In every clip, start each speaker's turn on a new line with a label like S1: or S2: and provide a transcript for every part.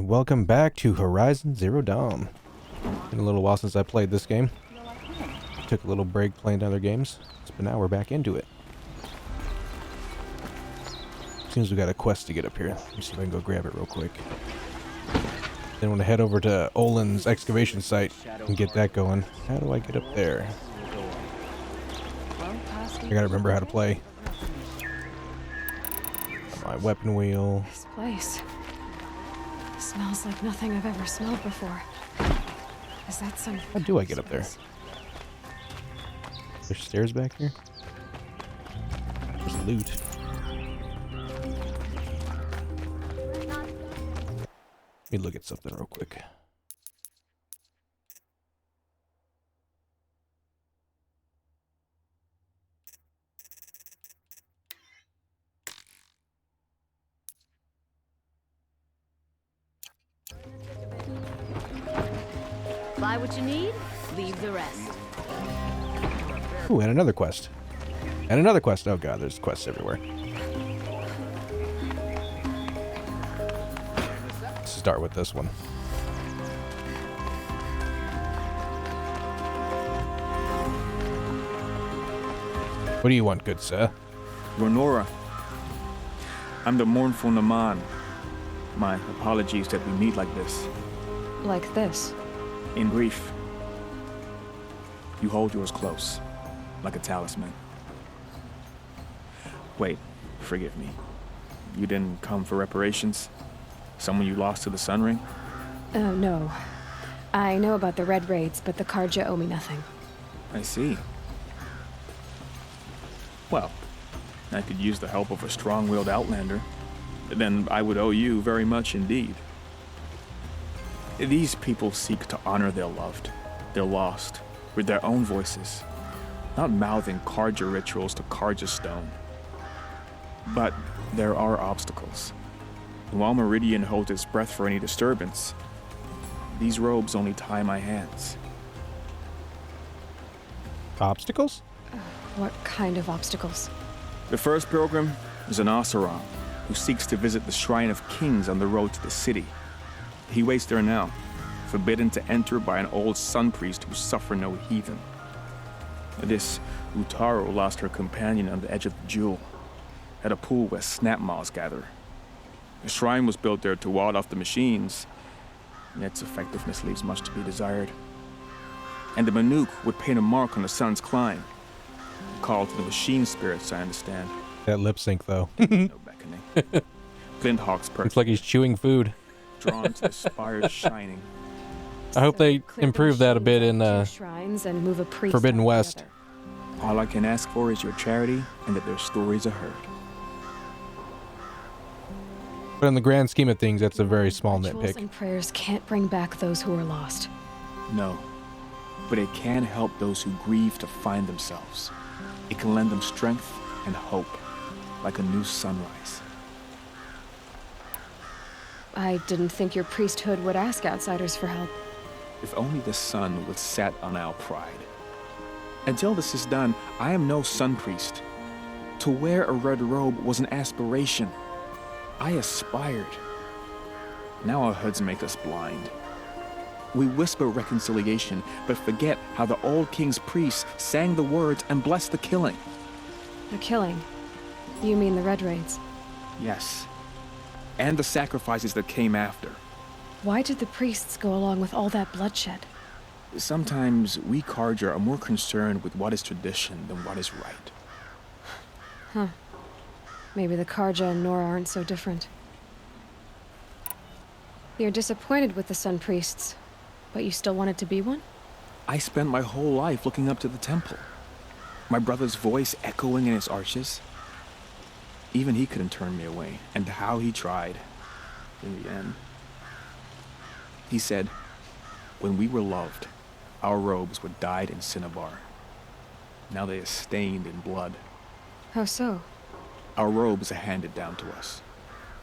S1: welcome back to Horizon Zero Dawn. Been a little while since I played this game. Took a little break playing other games, but now we're back into it. Seems we got a quest to get up here. Let me see if I can go grab it real quick. Then I want to head over to Olin's excavation site and get that going. How do I get up there? I gotta remember how to play. My weapon wheel.
S2: This place smells like nothing I've ever smelled before. Is that some...
S1: How do I get up there? There's stairs back here? There's loot. Let me look at something real quick.
S3: Buy what you need, leave the rest.
S1: Ooh, and another quest. And another quest. Oh god, there's quests everywhere. Let's start with this one. What do you want, good sir?
S4: Ronora, I'm the mournful Naman. My apologies that we meet like this.
S2: like this?
S4: In brief, you hold yours close, like a talisman. Wait, forgive me. You didn't come for reparations? Someone you lost to the Sun Ring?
S2: Oh, no. I know about the Red Raids, but the Karja owe me nothing.
S4: I see. Well, I could use the help of a strong-willed outlander. Then I would owe you very much indeed. These people seek to honor their loved, their lost, with their own voices, not mouthing Karja rituals to Karja stone. But there are obstacles. And while Meridian holds its breath for any disturbance, these robes only tie my hands.
S1: Obstacles?
S2: What kind of obstacles?
S4: The first pilgrim is an Oseram who seeks to visit the Shrine of Kings on the road to the city. He waits there now, forbidden to enter by an old sun priest who suffer no heathen. This Utaro lost her companion on the edge of the jewel, at a pool where snap moths gather. The shrine was built there to ward off the machines, and its effectiveness leaves much to be desired. And the Manuk would paint a mark on the sun's climb, a call to the machine spirits, I understand.
S1: That lip sync, though.
S4: No beckoning. Flinthawk's perfect.
S1: It's like he's chewing food.
S4: Drawn to the spire's shining.
S1: I hope they
S2: Clip
S1: improve that a bit in
S2: two shrines and move a priest
S1: Forbidden
S2: after the
S1: West.
S2: other.
S4: All I can ask for is your charity and that their stories are heard.
S1: But in the grand scheme of things, that's a very small
S2: Rituals
S1: nitpick.
S2: and prayers can't bring back those who are lost.
S4: No, but it can help those who grieve to find themselves. It can lend them strength and hope, like a new sunrise.
S2: I didn't think your priesthood would ask outsiders for help.
S4: If only the sun would set on our pride. Until this is done, I am no sun priest. To wear a red robe was an aspiration. I aspired. Now our hoods make us blind. We whisper reconciliation, but forget how the old king's priests sang the words and blessed the killing.
S2: The killing? You mean the Red Raids?
S4: Yes. And the sacrifices that came after.
S2: Why did the priests go along with all that bloodshed?
S4: Sometimes we Karja are more concerned with what is tradition than what is right.
S2: Huh. Maybe the Karja and Nora aren't so different. You're disappointed with the Sun Priests, but you still wanted to be one?
S4: I spent my whole life looking up to the temple. My brother's voice echoing in its arches. Even he couldn't turn me away, and how he tried. In the end. He said, when we were loved, our robes were dyed in cinnabar. Now they are stained in blood.
S2: How so?
S4: Our robes are handed down to us.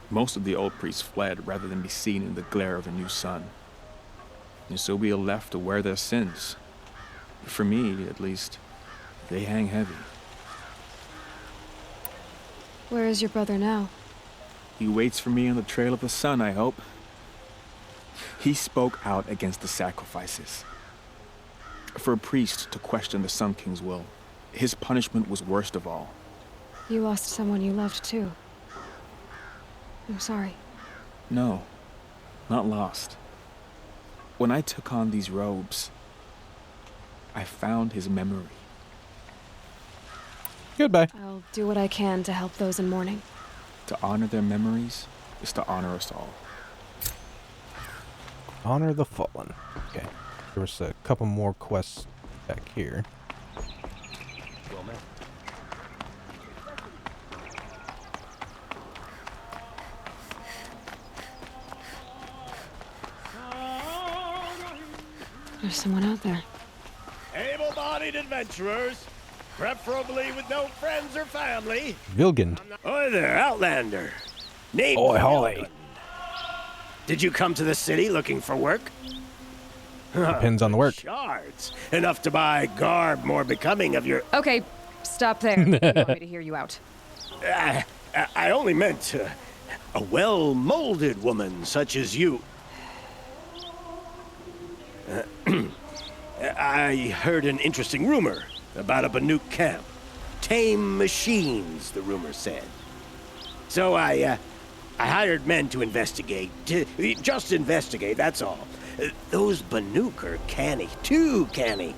S4: Most of the old priests fled rather than be seen in the glare of a new sun. And so we are left to wear their sins. For me, at least, they hang heavy.
S2: Where is your brother now?
S4: He waits for me on the trail of the sun, I hope. He spoke out against the sacrifices. For a priest to question the Sun King's will, his punishment was worst of all.
S2: You lost someone you loved, too. I'm sorry.
S4: No, not lost. When I took on these robes, I found his memory.
S1: Goodbye.
S2: I'll do what I can to help those in mourning.
S4: To honor their memories is to honor us all.
S1: Honor the fallen. Okay. There was a couple more quests back here.
S2: There's someone out there.
S5: Able-bodied adventurers, preferably with no friends or family.
S1: Vilgund.
S5: Oi there, Outlander. Name
S1: Oi, hoy.
S5: Vilgund. Did you come to the city looking for work?
S1: Depends on the work.
S5: Shards. Enough to buy garb more becoming of your...
S2: Okay, stop there. You want me to hear you out.
S5: I only meant a well-molded woman such as you. I heard an interesting rumor about a Banuk camp. Tame machines, the rumor said. So I hired men to investigate. Just investigate, that's all. Those Banuk are canny, too canny.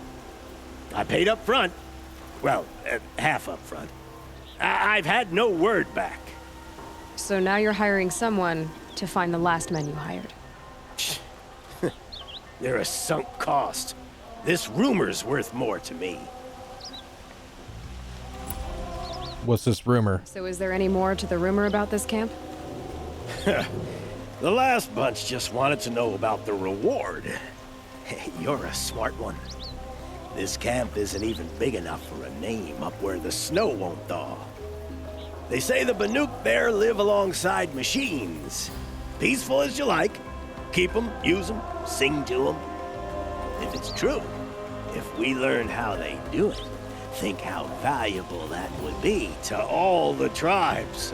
S5: I paid up front. Well, half up front. I've had no word back.
S2: So now you're hiring someone to find the last men you hired.
S5: They're a sunk cost. This rumor's worth more to me.
S1: What's this rumor?
S2: So is there any more to the rumor about this camp?
S5: The last bunch just wanted to know about the reward. You're a smart one. This camp isn't even big enough for a name up where the snow won't thaw. They say the Banuk there live alongside machines. Peaceful as you like. Keep them, use them, sing to them. If it's true, if we learn how they do it, think how valuable that would be to all the tribes.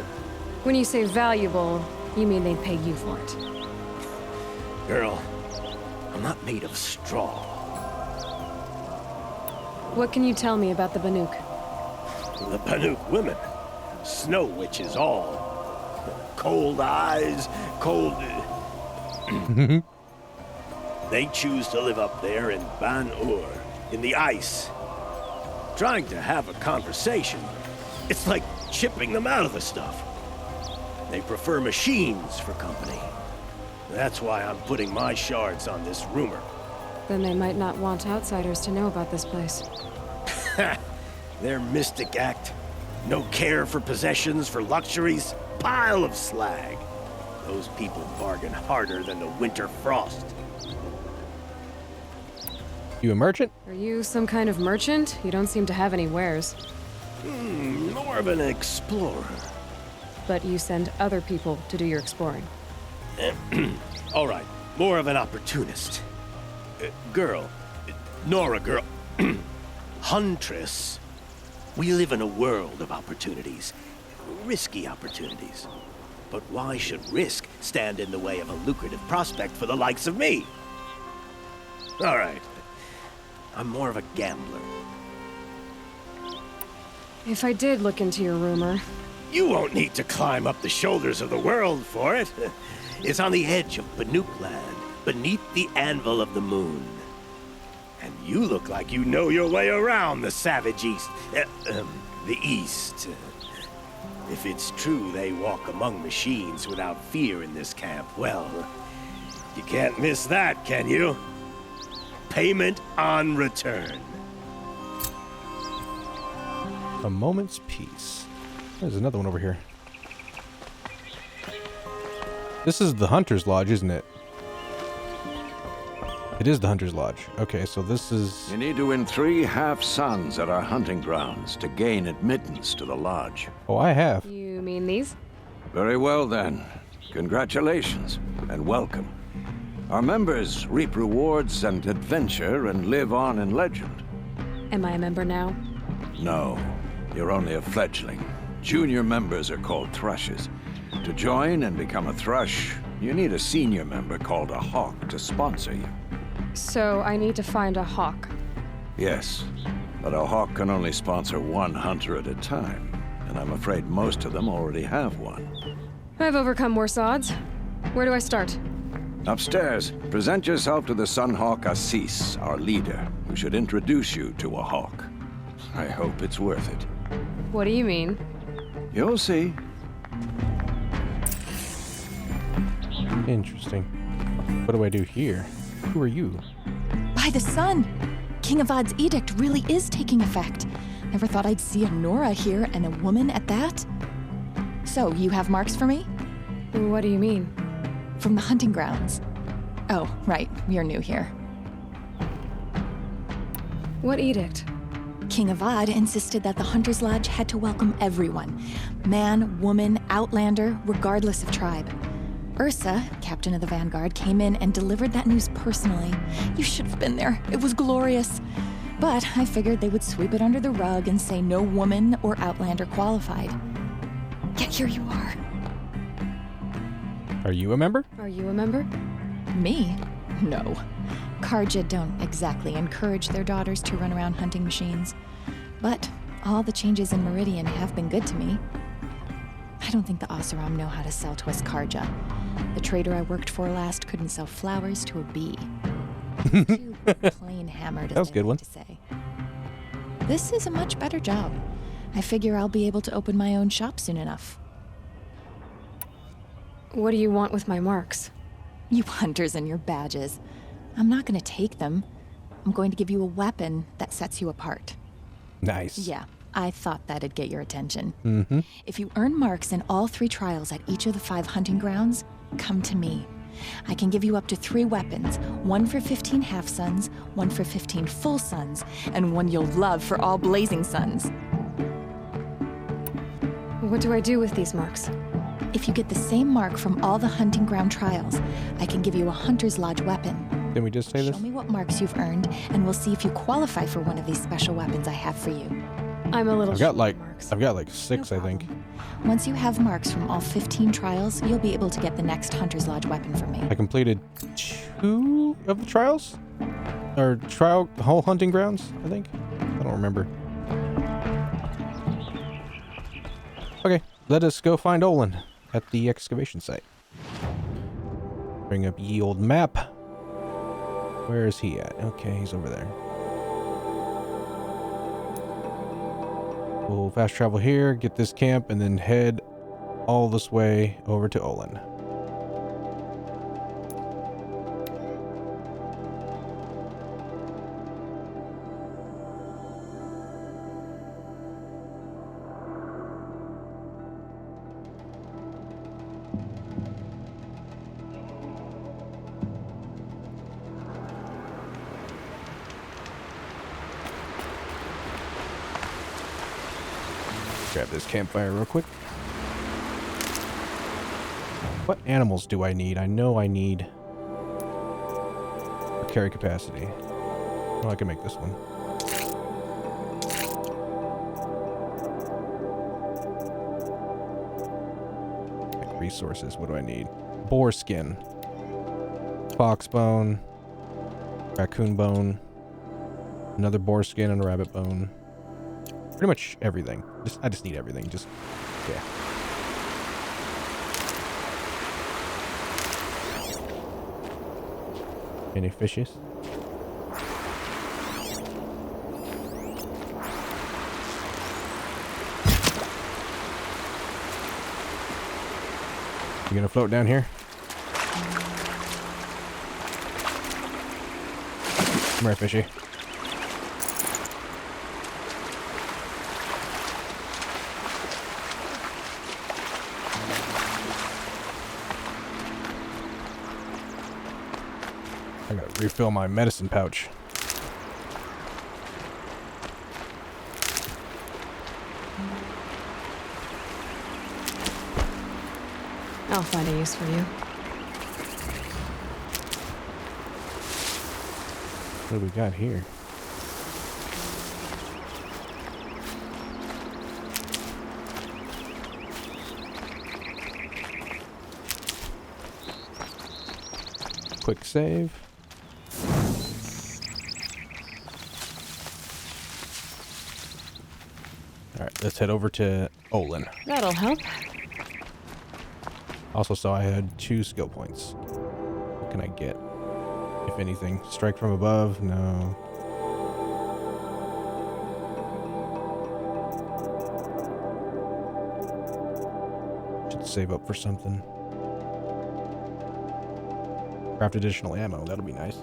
S2: When you say valuable, you mean they'd pay you for it.
S5: Girl, I'm not made of straw.
S2: What can you tell me about the Banuk?
S5: The Banuk women, snow witches all. Cold eyes, cold... They choose to live up there in Ban-Ur, in the ice. Trying to have a conversation, it's like chipping them out of the stuff. They prefer machines for company. That's why I'm putting my shards on this rumor.
S2: Then they might not want outsiders to know about this place.
S5: Their mystic act. No care for possessions, for luxuries. Pile of slag. Those people bargain harder than the winter frost.
S1: You a merchant?
S2: Are you some kind of merchant? You don't seem to have any wares.
S5: More of an explorer.
S2: But you send other people to do your exploring.
S5: All right, more of an opportunist. Girl. Nora girl. Huntress. We live in a world of opportunities. Risky opportunities. But why should risk stand in the way of a lucrative prospect for the likes of me? All right. I'm more of a gambler.
S2: If I did look into your rumor...
S5: You won't need to climb up the shoulders of the world for it. It's on the edge of Banuk land, beneath the anvil of the moon. And you look like you know your way around the savage east. The east. If it's true they walk among machines without fear in this camp, well, you can't miss that, can you? Payment on return.
S1: A moment's peace. There's another one over here. This is the Hunter's Lodge, isn't it? It is the Hunter's Lodge. Okay, so this is...
S6: You need to win 3 half-suns at our hunting grounds to gain admittance to the lodge.
S1: Oh, I have.
S2: You mean these?
S6: Very well, then. Congratulations, and welcome. Our members reap rewards and adventure and live on in legend.
S2: Am I a member now?
S6: No, you're only a fledgling. Junior members are called thrushes. To join and become a thrush, You need a senior member called a Hawk to sponsor you.
S2: So I need to find a hawk.
S6: Yes, but a Hawk can only sponsor one hunter at a time, and I'm afraid most of them already have one.
S2: I've overcome worse odds. Where do I start?
S6: Upstairs, present yourself to the Sunhawk Assis, our leader, who should introduce you to a Hawk. I hope it's worth it.
S2: What do you mean?
S6: You'll see.
S1: Interesting. What do I do here? Who are you?
S7: By the sun! King Avad's edict really is taking effect. Never thought I'd see a Nora here and a woman at that. So, you have marks for me?
S2: What do you mean?
S7: From the hunting grounds. Oh, right, you're new here.
S2: What edict?
S7: King Avad insisted that the Hunter's Lodge had to welcome everyone. Man, woman, outlander, regardless of tribe. Ursa, captain of the Vanguard, came in and delivered that news personally. You should have been there. It was glorious. But I figured they would sweep it under the rug and say no woman or outlander qualified. Yet here you are.
S1: Are you a member?
S2: Are you a member?
S7: Me? No. Karja don't exactly encourage their daughters to run around hunting machines. But all the changes in Meridian have been good to me. I don't think the Oseram know how to sell to us Karja. The trader I worked for last couldn't sell flowers to a bee. Too plain hammered, as
S1: That was a
S7: they
S1: good
S7: like
S1: one.
S7: to say. This is a much better job. I figure I'll be able to open my own shop soon enough.
S2: What do you want with my marks?
S7: You hunters and your badges. I'm not going to take them. I'm going to give you a weapon that sets you apart.
S1: Nice.
S7: Yeah, I thought that'd get your attention.
S1: Mm-hmm.
S7: If you earn marks in all 3 trials at each of the 5 hunting grounds, come to me. I can give you up to 3 weapons, one for 15 half-suns, one for 15 full suns, and one you'll love for all blazing suns.
S2: What do I do with these marks?
S7: If you get the same mark from all the hunting ground trials, I can give you a Hunter's Lodge weapon.
S1: Didn't we just say this?
S7: Show me what marks you've earned, and we'll see if you qualify for one of these special weapons I have for you.
S2: I'm a little
S1: I've
S2: short
S1: got like
S2: on marks.
S1: 6,
S7: No
S1: I think.
S7: problem. Once you have marks from all 15 trials, you'll be able to get the next Hunter's Lodge weapon from me.
S1: I completed 2 of the trials? Or trial whole hunting grounds, I think. I don't remember. Okay, let us go find Olin at the excavation site. Bring up ye old map. Where is he at? Okay, he's over there. We'll fast travel here, get this camp, and then head all this way over to Olin. Grab this campfire real quick. What animals do I need? I know I need carry capacity. Oh, I can make this one. Okay, resources, what do I need? Boar skin. Fox bone. Raccoon bone. Another boar skin and a rabbit bone. Pretty much everything. I just need everything. Yeah. Any fishes? You gonna float down here? Come here, fishy. I gotta refill my medicine pouch.
S2: I'll find a use for you.
S1: What do we got here? quick save. Alright, let's head over to Olin.
S2: That'll help.
S1: Also saw I had 2 skill points. What can I get? If anything. Strike from above? No. Should save up for something. Craft additional ammo. That'll be nice.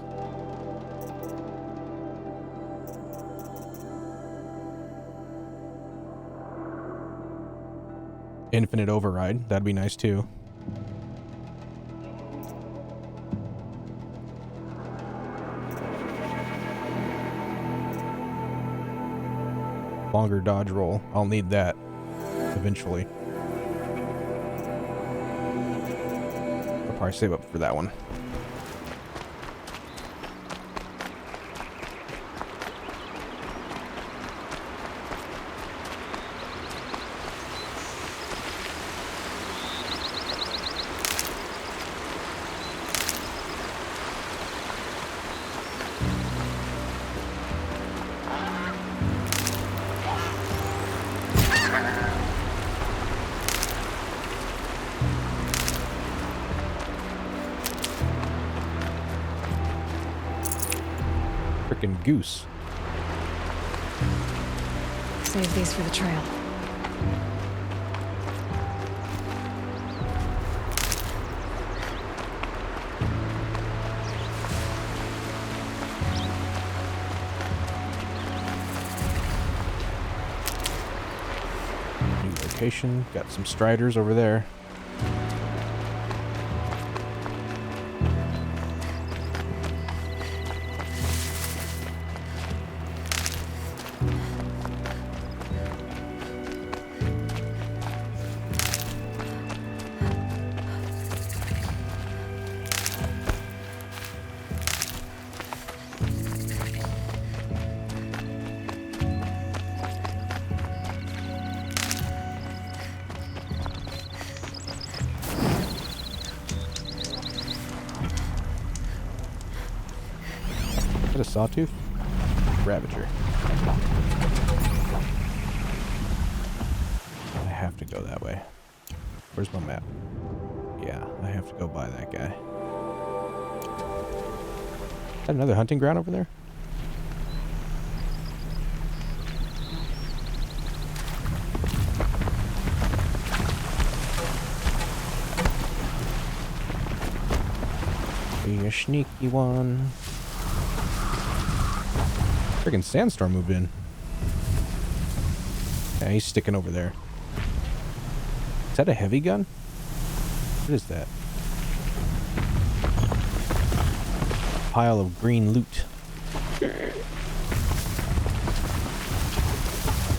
S1: Infinite override. That'd be nice too. Longer dodge roll. I'll need that eventually. I'll probably save up for that one. Frickin' goose.
S2: Save these for the trail.
S1: New location. Got some striders over there. Is that a sawtooth? Ravager. I have to go that way. Where's my map? Yeah, I have to go by that guy. Is that another hunting ground over there? Be a sneaky one. Friggin' sandstorm moved in. Yeah, he's sticking over there. Is that a heavy gun? What is that? A pile of green loot. You know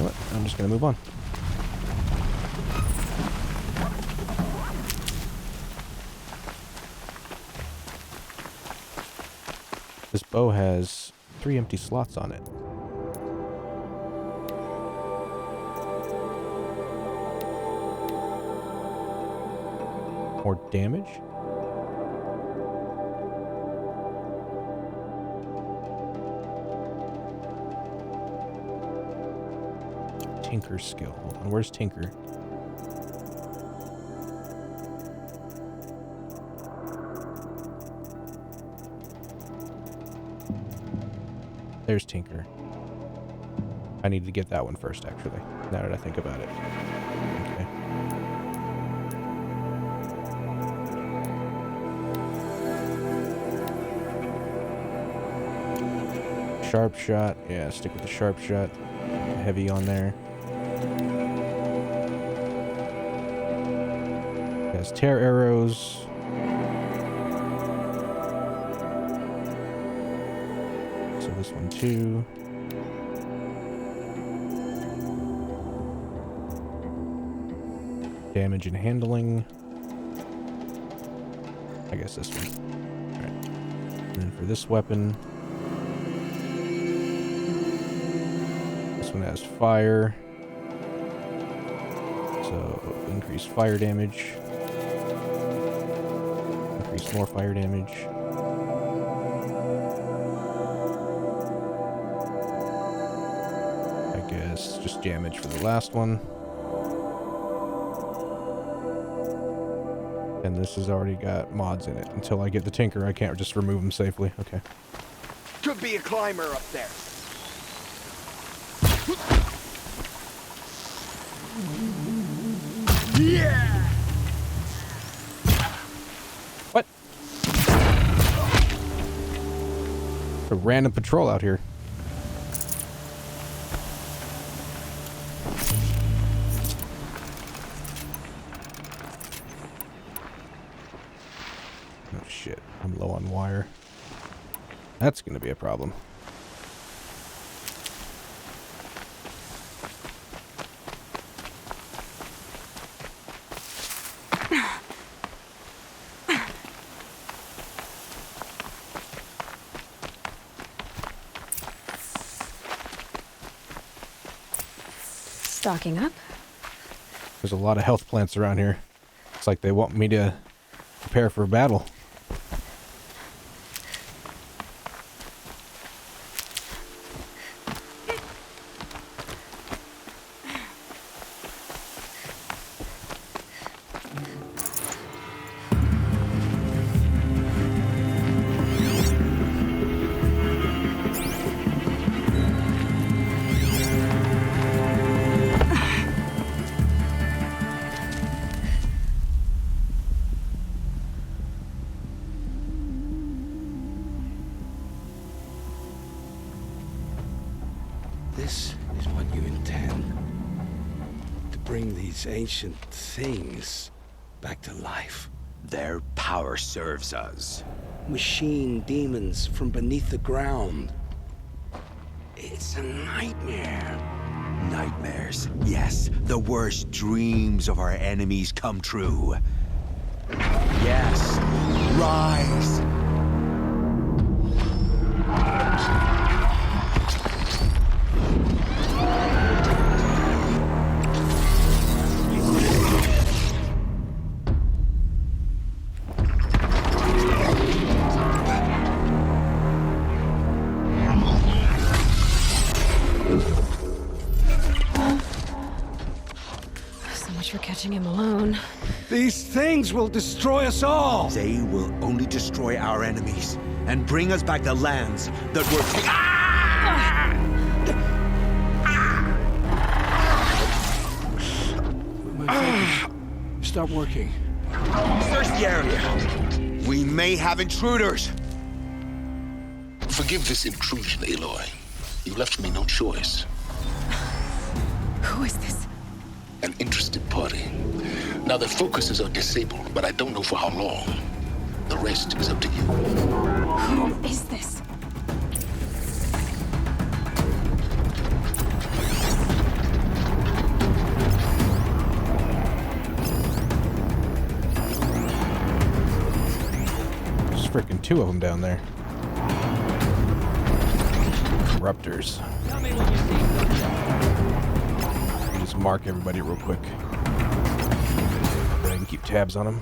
S1: what? I'm just gonna move on. This bow has 3 empty slots on it. More damage? Tinker skill. Hold on, where's Tinker? There's Tinker. I need to get that one first, actually, now that I think about it. Okay. Sharp shot. Yeah, stick with the sharp shot. Heavy on there. It has tear arrows. So this one too. Damage and handling. I guess this one. Alright. And then for this weapon. This one has fire. So increase fire damage. Increase more fire damage. I guess just damage for the last one. And this has already got mods in it. Until I get the Tinker, I can't just remove them safely. Okay.
S8: Could be a climber up there. Yeah!
S1: What? A random patrol out here. Oh shit, I'm low on wire. That's gonna be a problem.
S2: Stocking up.
S1: There's a lot of health plants around here. It's like they want me to prepare for a battle.
S9: This is what you intend. To bring these ancient things back to life.
S10: Their power serves us.
S9: Machine demons from beneath the ground. It's a nightmare.
S10: Nightmares. Yes, the worst dreams of our enemies come true. Yes, rise!
S2: So much for catching him alone.
S9: These things will destroy us all!
S10: They will only destroy our enemies and bring us back the lands that were...
S9: My focus. Stop working.
S10: Search the area. We may have intruders.
S11: Forgive this intrusion, Aloy. You left me no choice.
S2: Who is this?
S11: An interested party. Now their focuses are disabled, but I don't know for how long. The rest is up to you.
S2: Who is this?
S1: There's freaking two of them down there. Corruptors. Just mark everybody real quick. I can keep tabs on them.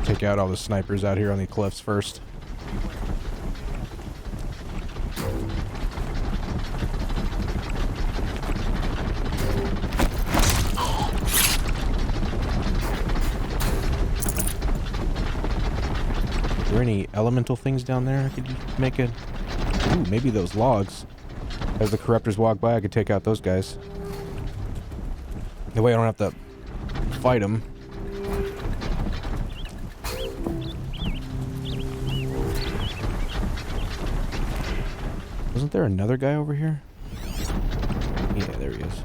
S1: Take out all the snipers out here on the cliffs first. Are there any elemental things down there I could make a... Ooh, maybe those logs. As the corruptors walk by, I could take out those guys. That way I don't have to fight them. Wasn't there another guy over here? Yeah, there he is.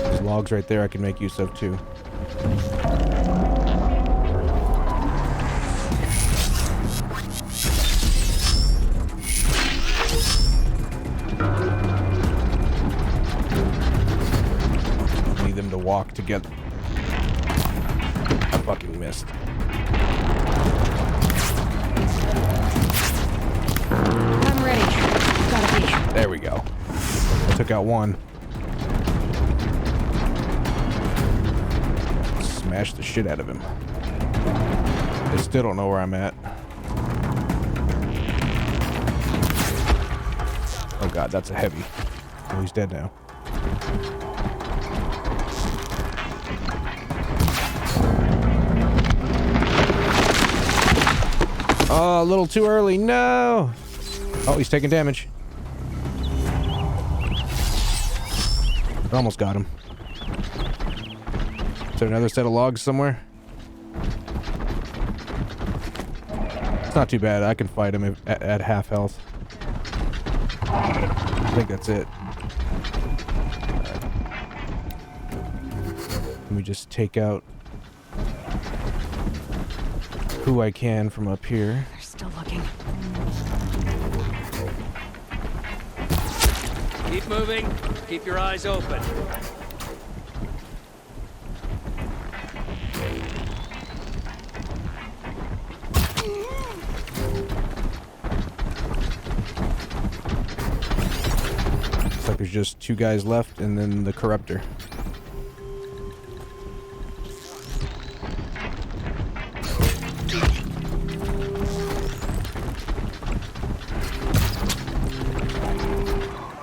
S1: There's logs right there I can make use of too. Walk together. I fucking missed.
S2: I'm ready. Gotta be.
S1: There we go. I took out one. Smashed the shit out of him. I still don't know where I'm at. Oh god, that's a heavy. Oh, he's dead now. Oh, a little too early. No. Oh, he's taking damage. I almost got him. Is there another set of logs somewhere? It's not too bad. I can fight him at half health. I think that's it. Let me just take out who I can from up here.
S2: They're still looking.
S12: Keep moving. Keep your eyes open.
S1: Looks like there's just two guys left and then the corruptor.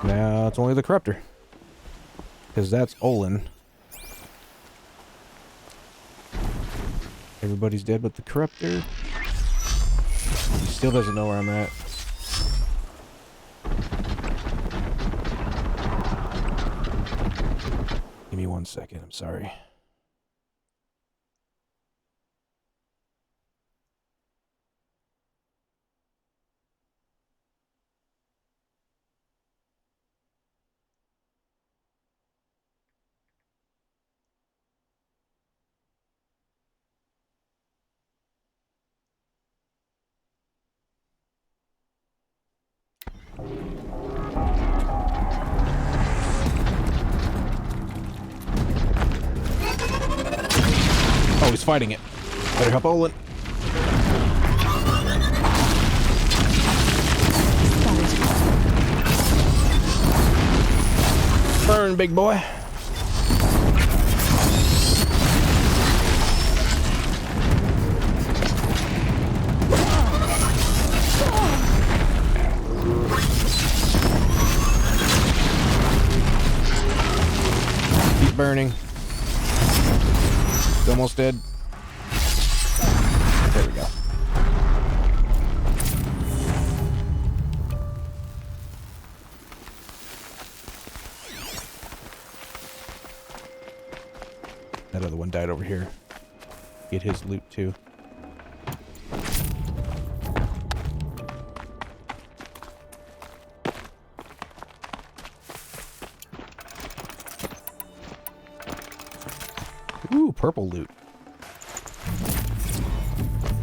S1: Now it's only the corruptor. Because that's Olin. Everybody's dead but the corruptor. He still doesn't know where I'm at. Give me 1 second, I'm sorry. Oh, he's fighting it. Better help Olin. Burn, big boy. Keep burning. He's almost dead. There we go. That other one died over here. Get his loot too. Ooh, purple loot.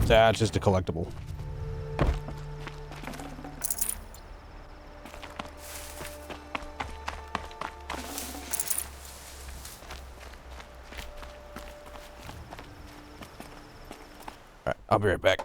S1: It's just a collectible. Alright, I'll be right back.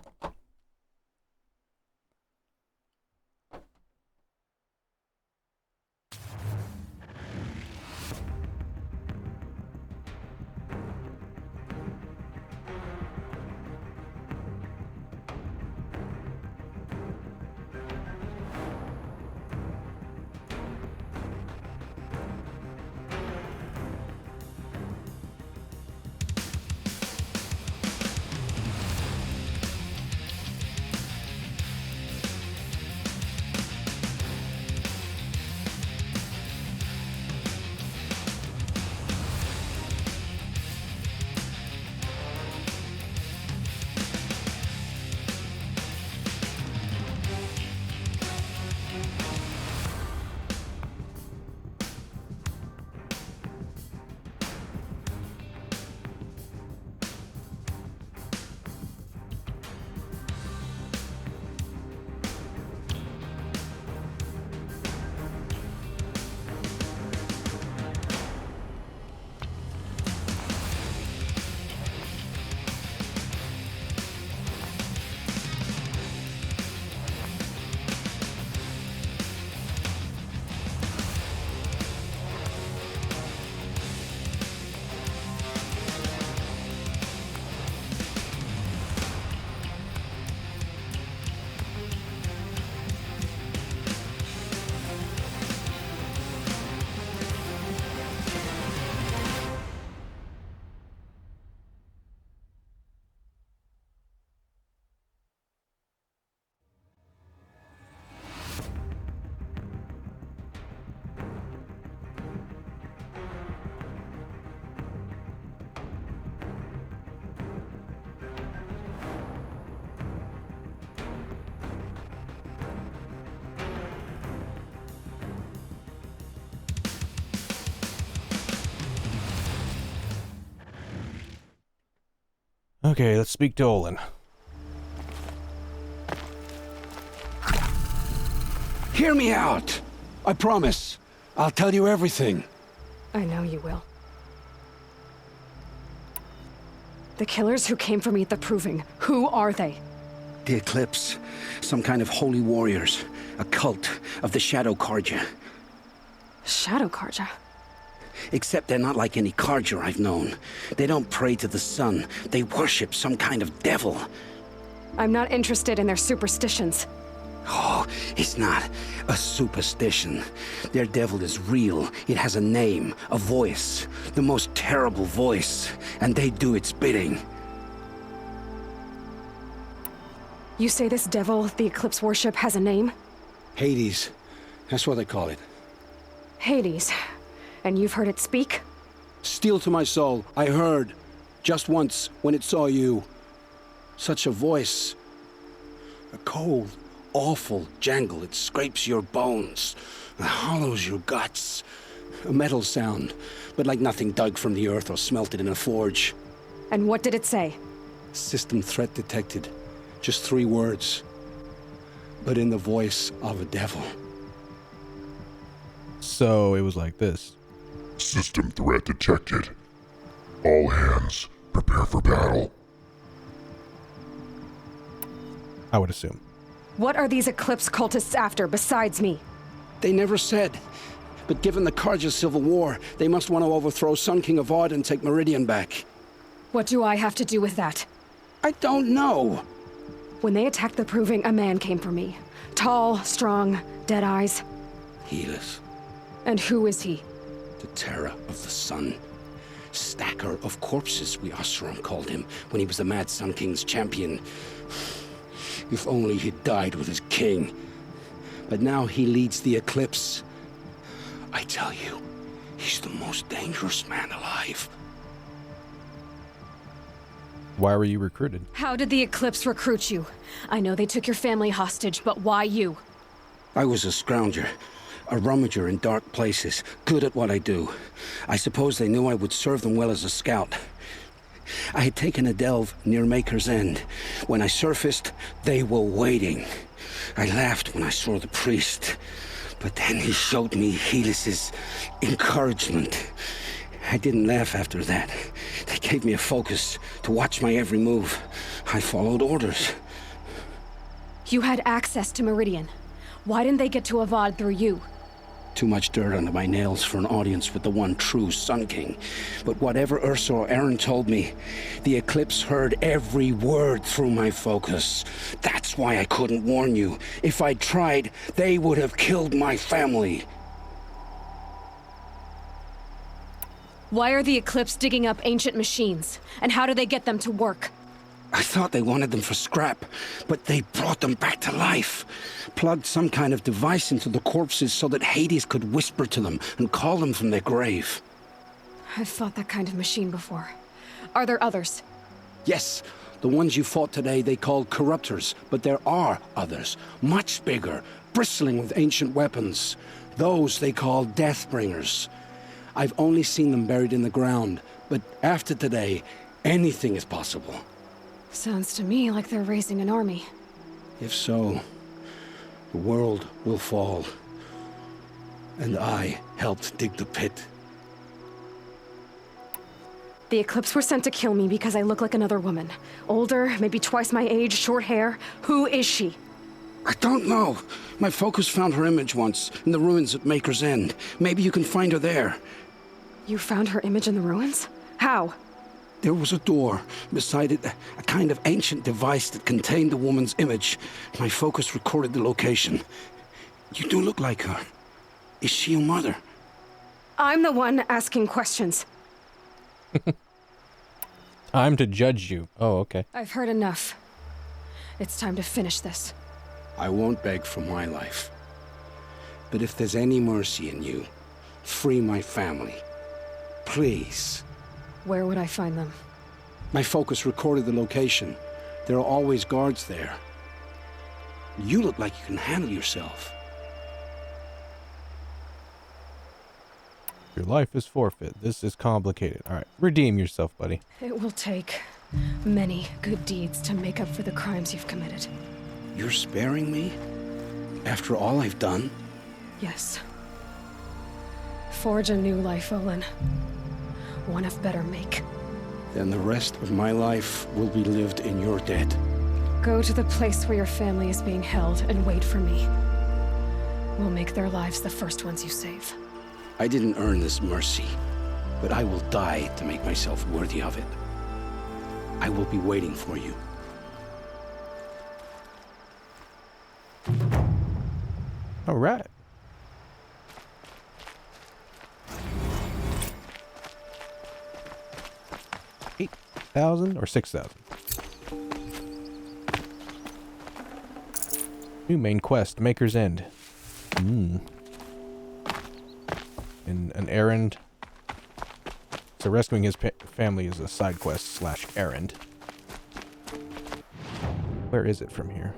S1: Okay, let's speak to Olin.
S9: Hear me out. I promise. I'll tell you everything.
S2: I know you will. The killers who came for me at the Proving, who are they?
S9: The Eclipse. Some kind of holy warriors. A cult of the Shadow Carja.
S2: Shadow Carja?
S9: Except they're not like any Carja I've known. They don't pray to the sun. They worship some kind of devil.
S2: I'm not interested in their superstitions.
S9: Oh, it's not a superstition. Their devil is real. It has a name, a voice. The most terrible voice. And they do its bidding.
S2: You say this devil the Eclipse worship has a name?
S9: Hades. That's what they call it.
S2: Hades. And you've heard it speak?
S9: Steel to my soul, I heard. Just once, when it saw you. Such a voice. A cold, awful jangle. It scrapes your bones. It hollows your guts. A metal sound, but like nothing dug from the earth or smelted in a forge.
S2: And what did it say?
S9: System threat detected. Just 3 words. But in the voice of a devil.
S1: So it was like this.
S13: System threat detected. All hands, prepare for battle.
S1: I would assume.
S2: What are these Eclipse cultists after besides me?
S9: They never said. But given the Carja civil war, they must want to overthrow Sun King Avad and take Meridian back.
S2: What do I have to do with that?
S9: I don't know.
S2: When they attacked the Proving, a man came for me. Tall, strong, dead eyes.
S9: Helis.
S2: And who is he?
S9: The terror of the sun. Stacker of corpses, we Oseram called him, when he was the Mad Sun King's champion. If only he'd died with his king. But now he leads the Eclipse. I tell you, he's the most dangerous man alive.
S1: Why were you recruited?
S2: How did the Eclipse recruit you? I know they took your family hostage, but why you?
S9: I was a scrounger. A rummager in dark places, good at what I do. I suppose they knew I would serve them well as a scout. I had taken a delve near Maker's End. When I surfaced, they were waiting. I laughed when I saw the priest, but then he showed me Helis's encouragement. I didn't laugh after that. They gave me a focus to watch my every move. I followed orders.
S2: You had access to Meridian. Why didn't they get to Avad through you?
S9: Too much dirt under my nails for an audience with the one true Sun King. But whatever Ursa or Aaron told me, the Eclipse heard every word through my focus. That's why I couldn't warn you. If I'd tried, they would have killed my family.
S2: Why are the Eclipse digging up ancient machines? And how do they get them to work?
S9: I thought they wanted them for scrap, but they brought them back to life. Plugged some kind of device into the corpses so that Hades could whisper to them and call them from their grave.
S2: I've fought that kind of machine before. Are there others?
S9: Yes, the ones you fought today they called corruptors, but there are others, much bigger, bristling with ancient weapons. Those they call Deathbringers. I've only seen them buried in the ground, but after today, anything is possible.
S2: Sounds to me like they're raising an army.
S9: If so, the world will fall. And I helped dig the pit.
S2: The Eclipse were sent to kill me because I look like another woman. Older, maybe twice my age, short hair. Who is she?
S9: I don't know. My focus found her image once, in the ruins at Maker's End. Maybe you can find her there.
S2: You found her image in the ruins? How?
S9: There was a door. Beside it, a kind of ancient device that contained the woman's image. My focus recorded the location. You do look like her. Is she your mother?
S2: I'm the one asking questions.
S1: Time to judge you. Oh, okay.
S2: I've heard enough. It's time to finish this.
S9: I won't beg for my life. But if there's any mercy in you, free my family. Please.
S2: Where would I find them?
S9: My focus recorded the location. There are always guards there. You look like you can handle yourself.
S1: Your life is forfeit. This is complicated. All right, redeem yourself, buddy.
S2: It will take Many good deeds to make up for the crimes you've committed.
S9: You're sparing me? After all I've done?
S2: Yes. Forge a new life, Olin. One of better make.
S9: Then the rest of my life will be lived in your debt.
S2: Go to the place where your family is being held and wait for me. We'll make their lives the first ones you save.
S9: I didn't earn this mercy, but I will die to make myself worthy of it. I will be waiting for you.
S1: All right. $8,000 or $6,000. New main quest, Maker's End. And an errand. So rescuing his family is a side quest / errand. Where is it from here?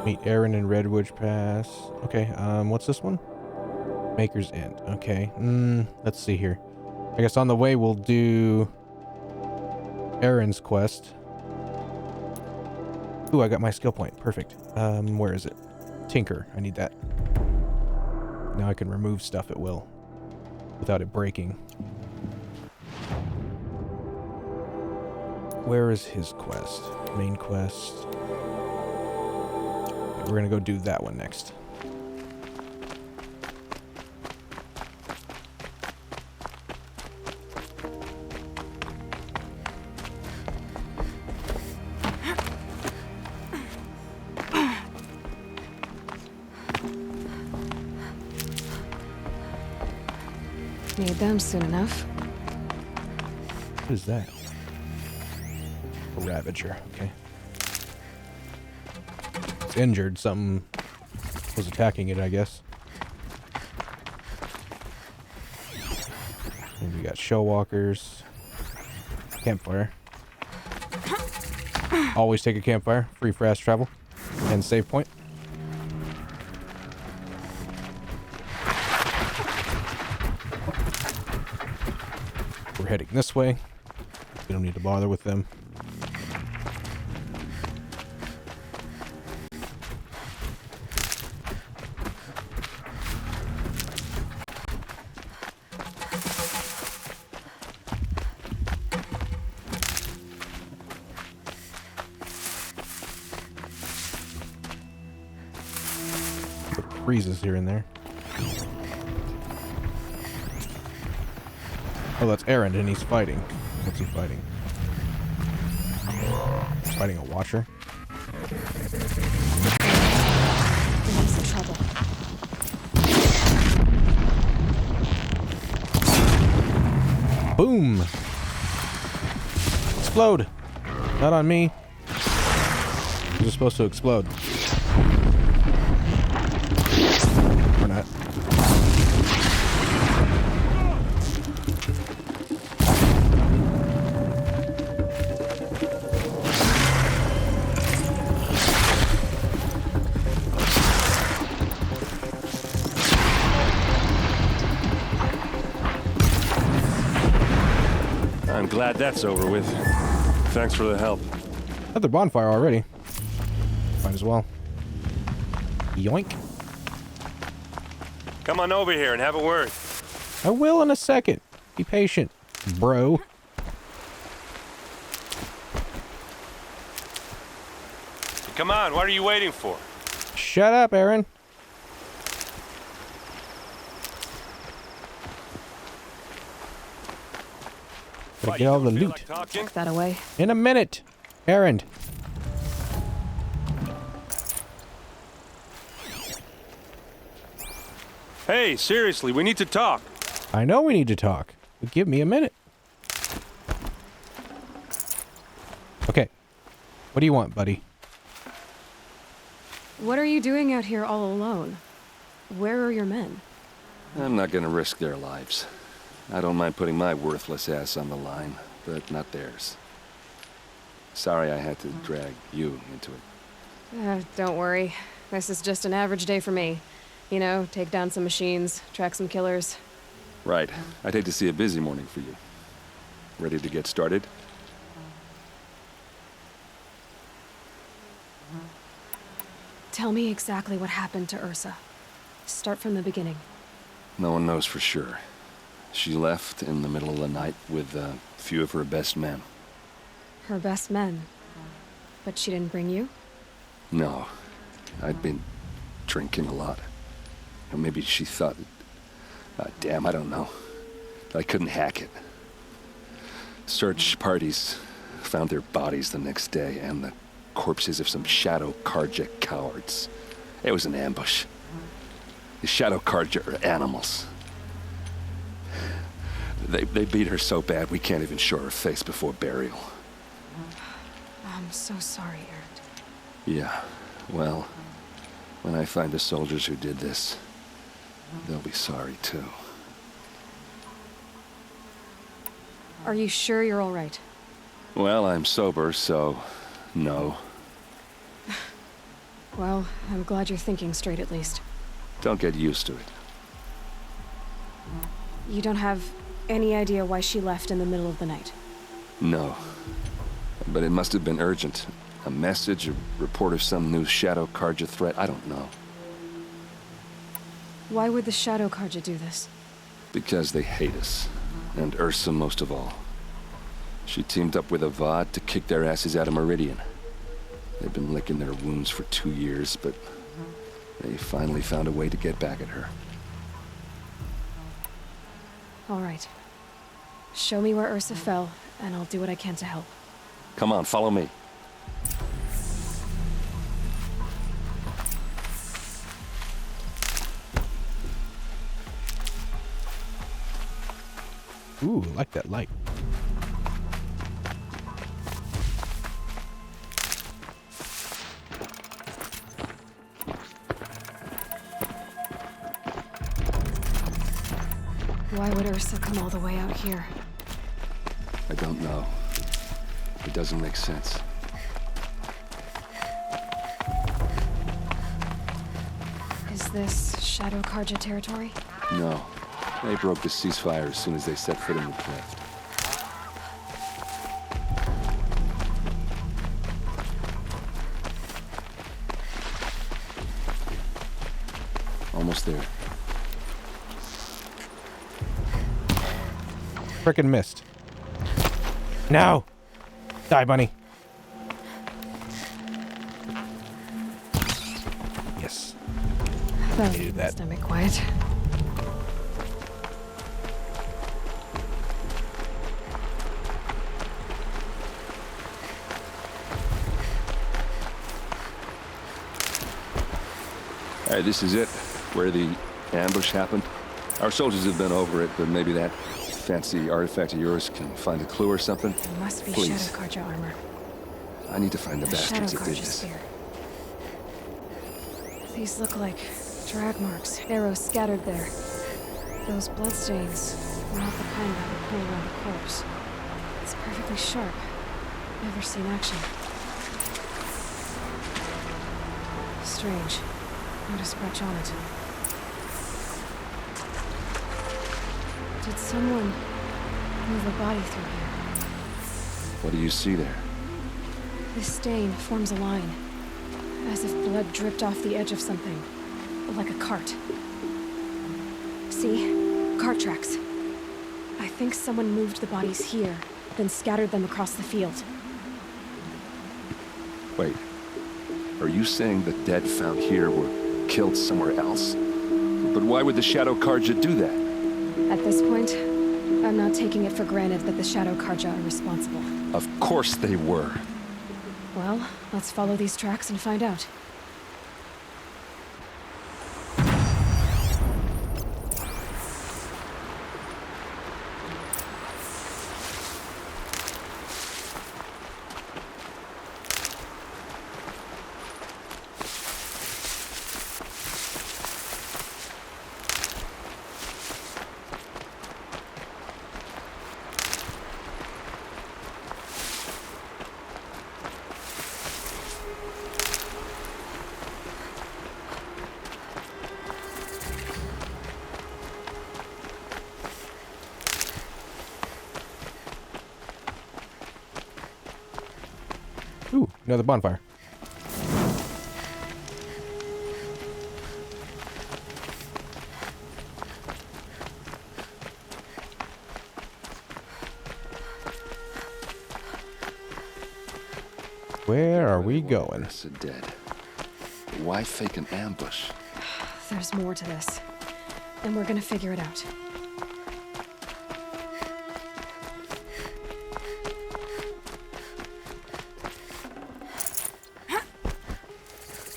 S1: Meet Aaron in Redwood Pass. Okay, what's this one? Maker's End. Okay. Let's see here. I guess on the way we'll do Aaron's quest. Ooh, I got my skill point. Perfect. Where is it? Tinker. I need that. Now I can remove stuff at will without it breaking. Where is his quest? Main quest. We're gonna go do that one next.
S2: Need them soon enough.
S1: What is that? A Ravager, okay. It's injured. Something was attacking it, I guess. And we got show walkers. Campfire. Always take a campfire. Free fast travel. And save point. We're heading this way. We don't need to bother with them. Freezes here and there. Oh, that's Aaron, and he's fighting. What's he fighting? He's fighting a watcher.
S2: In some trouble.
S1: Boom! Explode! Not on me. These are supposed to explode. Or not.
S14: I'm glad that's over with. Thanks for the help.
S1: Another bonfire already. Might as well. Yoink.
S14: Come on over here and have a word.
S1: I will in a second. Be patient, bro.
S14: Come on, what are you waiting for?
S1: Shut up, Aaron. Gotta get all the loot.
S2: Tuck that away.
S1: In a minute. Aaron.
S14: Hey, seriously, we need to talk.
S1: I know we need to talk, but give me a minute. Okay. What do you want, buddy?
S2: What are you doing out here all alone? Where are your men?
S6: I'm not gonna risk their lives. I don't mind putting my worthless ass on the line, but not theirs. Sorry I had to drag you into it.
S2: Don't worry. This is just an average day for me. You know, take down some machines, track some killers.
S6: Right. I'd hate to see a busy morning for you. Ready to get started?
S2: Tell me exactly what happened to Ursa. Start from the beginning.
S6: No one knows for sure. She left in the middle of the night with a few of her best men.
S2: Her best men? But she didn't bring you?
S6: No. I'd been drinking a lot. Or maybe she thought... damn, I don't know. I couldn't hack it. Search parties found their bodies the next day, and the corpses of some Shadow Karja cowards. It was an ambush. The Shadow Karja are animals. They beat her so bad we can't even show her face before burial.
S2: I'm so sorry, Erend.
S6: Yeah, well, when I find the soldiers who did this, they'll be sorry too.
S2: Are you sure you're all right?
S6: Well, I'm sober, so no.
S2: Well, I'm glad you're thinking straight at least.
S6: Don't get used to it.
S2: You don't have any idea why she left in the middle of the night?
S6: No. But it must have been urgent. A message, a report of some new Shadow Karja threat, I don't know.
S2: Why would the Shadow Karja do this?
S6: Because they hate us. And Ursa most of all. She teamed up with Avad to kick their asses out of Meridian. They've been licking their wounds for 2 years, but they finally found a way to get back at her.
S2: All right. Show me where Ursa fell, and I'll do what I can to help.
S6: Come on, follow me.
S1: Ooh, I like that light.
S2: Why would Ursa come all the way out here?
S6: I don't know. It doesn't make sense.
S2: Is this Shadow Karja territory?
S6: No. They broke the ceasefire as soon as they set foot in the cleft. Almost there.
S1: Frickin' missed. No! Die, bunny. Yes.
S2: That
S1: needed that.
S2: Stomach quiet.
S6: All right, this is it, where the ambush happened. Our soldiers have been over it, but maybe that fancy artifact of yours can find a clue or something.
S2: It must be
S6: Please.
S2: Shadow Karja armor.
S6: I need to find the bastards
S2: Shadow
S6: that did
S2: Karja
S6: this.
S2: spear. These look like drag marks, arrows scattered there. Those bloodstains are not the kind that would pull around a corpse. It's perfectly sharp. Never seen action. Strange. Not a scratch on it. Did someone move a body through here?
S6: What do you see there?
S2: This stain forms a line, as if blood dripped off the edge of something, like a cart. See? Cart tracks. I think someone moved the bodies here, then scattered them across the field.
S6: Wait. Are you saying the dead found here were killed somewhere else? But why would the Shadow Karja do that?
S2: At this point, I'm not taking it for granted that the Shadow Karja are responsible.
S6: Of course they were.
S2: Well, let's follow these tracks and find out.
S1: Another bonfire. Where are we going?
S6: Ursa dead. Why fake an ambush?
S2: There's more to this. And we're gonna figure it out.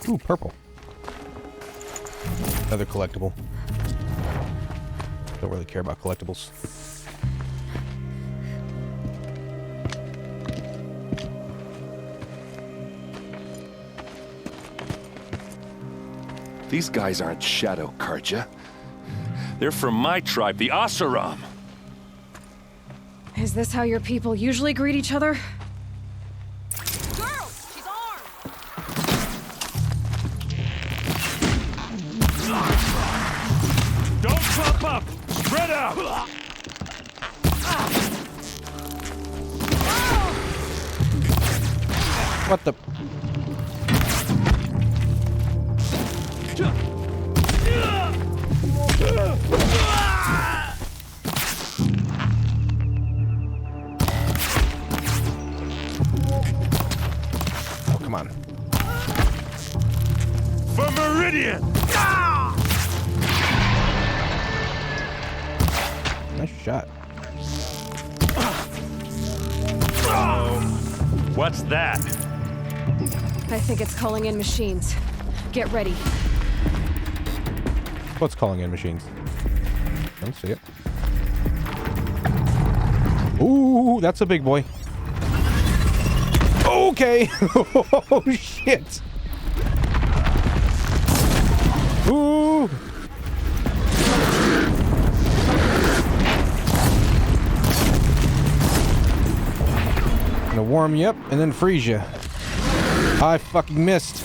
S1: Ooh, purple. Another collectible. Don't really care about collectibles.
S6: These guys aren't Shadow Karja. They're from my tribe, the Asaram.
S2: Is this how your people usually greet each other?
S3: Girl, she's armed.
S14: Don't clump up! Spread out!
S1: What the? Oh, come on.
S14: For Meridian!
S1: Nice shot.
S14: What's that?
S2: I think it's calling in machines. Get ready.
S1: What's calling in machines? Don't see it. Ooh, that's a big boy. Okay. Oh, shit. Ooh. Gonna warm you up and then freeze you. I fucking missed.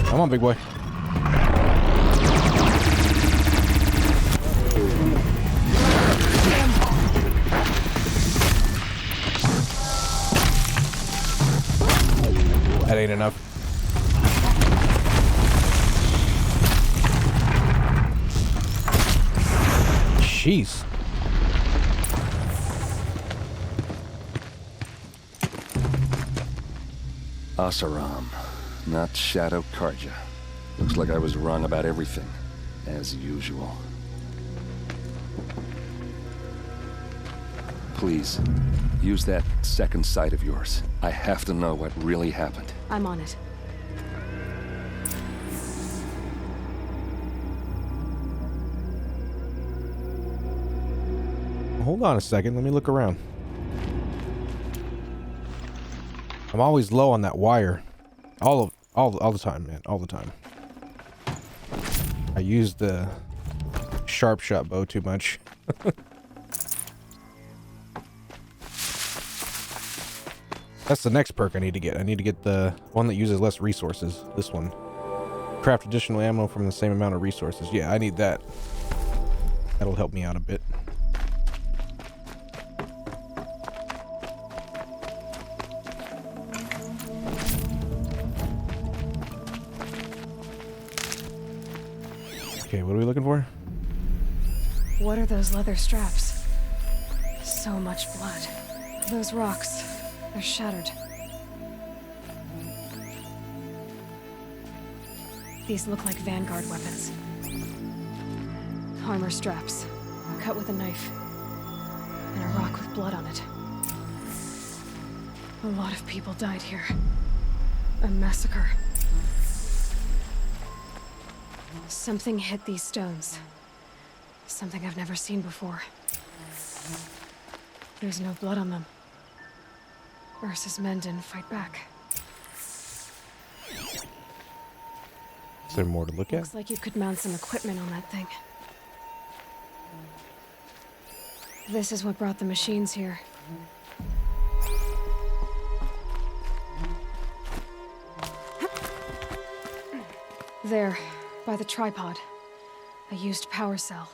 S1: Come on, big boy. That ain't enough. Jeez.
S6: Asaram, not Shadow Karja. Looks like I was wrong about everything, as usual. Please, use that second sight of yours. I have to know what really happened.
S2: I'm on it.
S1: Hold on a second. Let me look around. I'm always low on that wire. All the time, man. All the time. I use the sharp shot bow too much. That's the next perk I need to get. I need to get the one that uses less resources. This one. Craft additional ammo from the same amount of resources. Yeah, I need that. That'll help me out a bit. Okay, what are we looking for?
S2: What are those leather straps? So much blood. Those rocks, they're shattered. These look like Vanguard weapons. Armor straps, cut with a knife, and a rock with blood on it. A lot of people died here. A massacre. Something hit these stones. Something I've never seen before. There's no blood on them. Ursa's men didn't fight back.
S1: Is there more to look at?
S2: Looks like you could mount some equipment on that thing. This is what brought the machines here. There, by the tripod. A used power cell.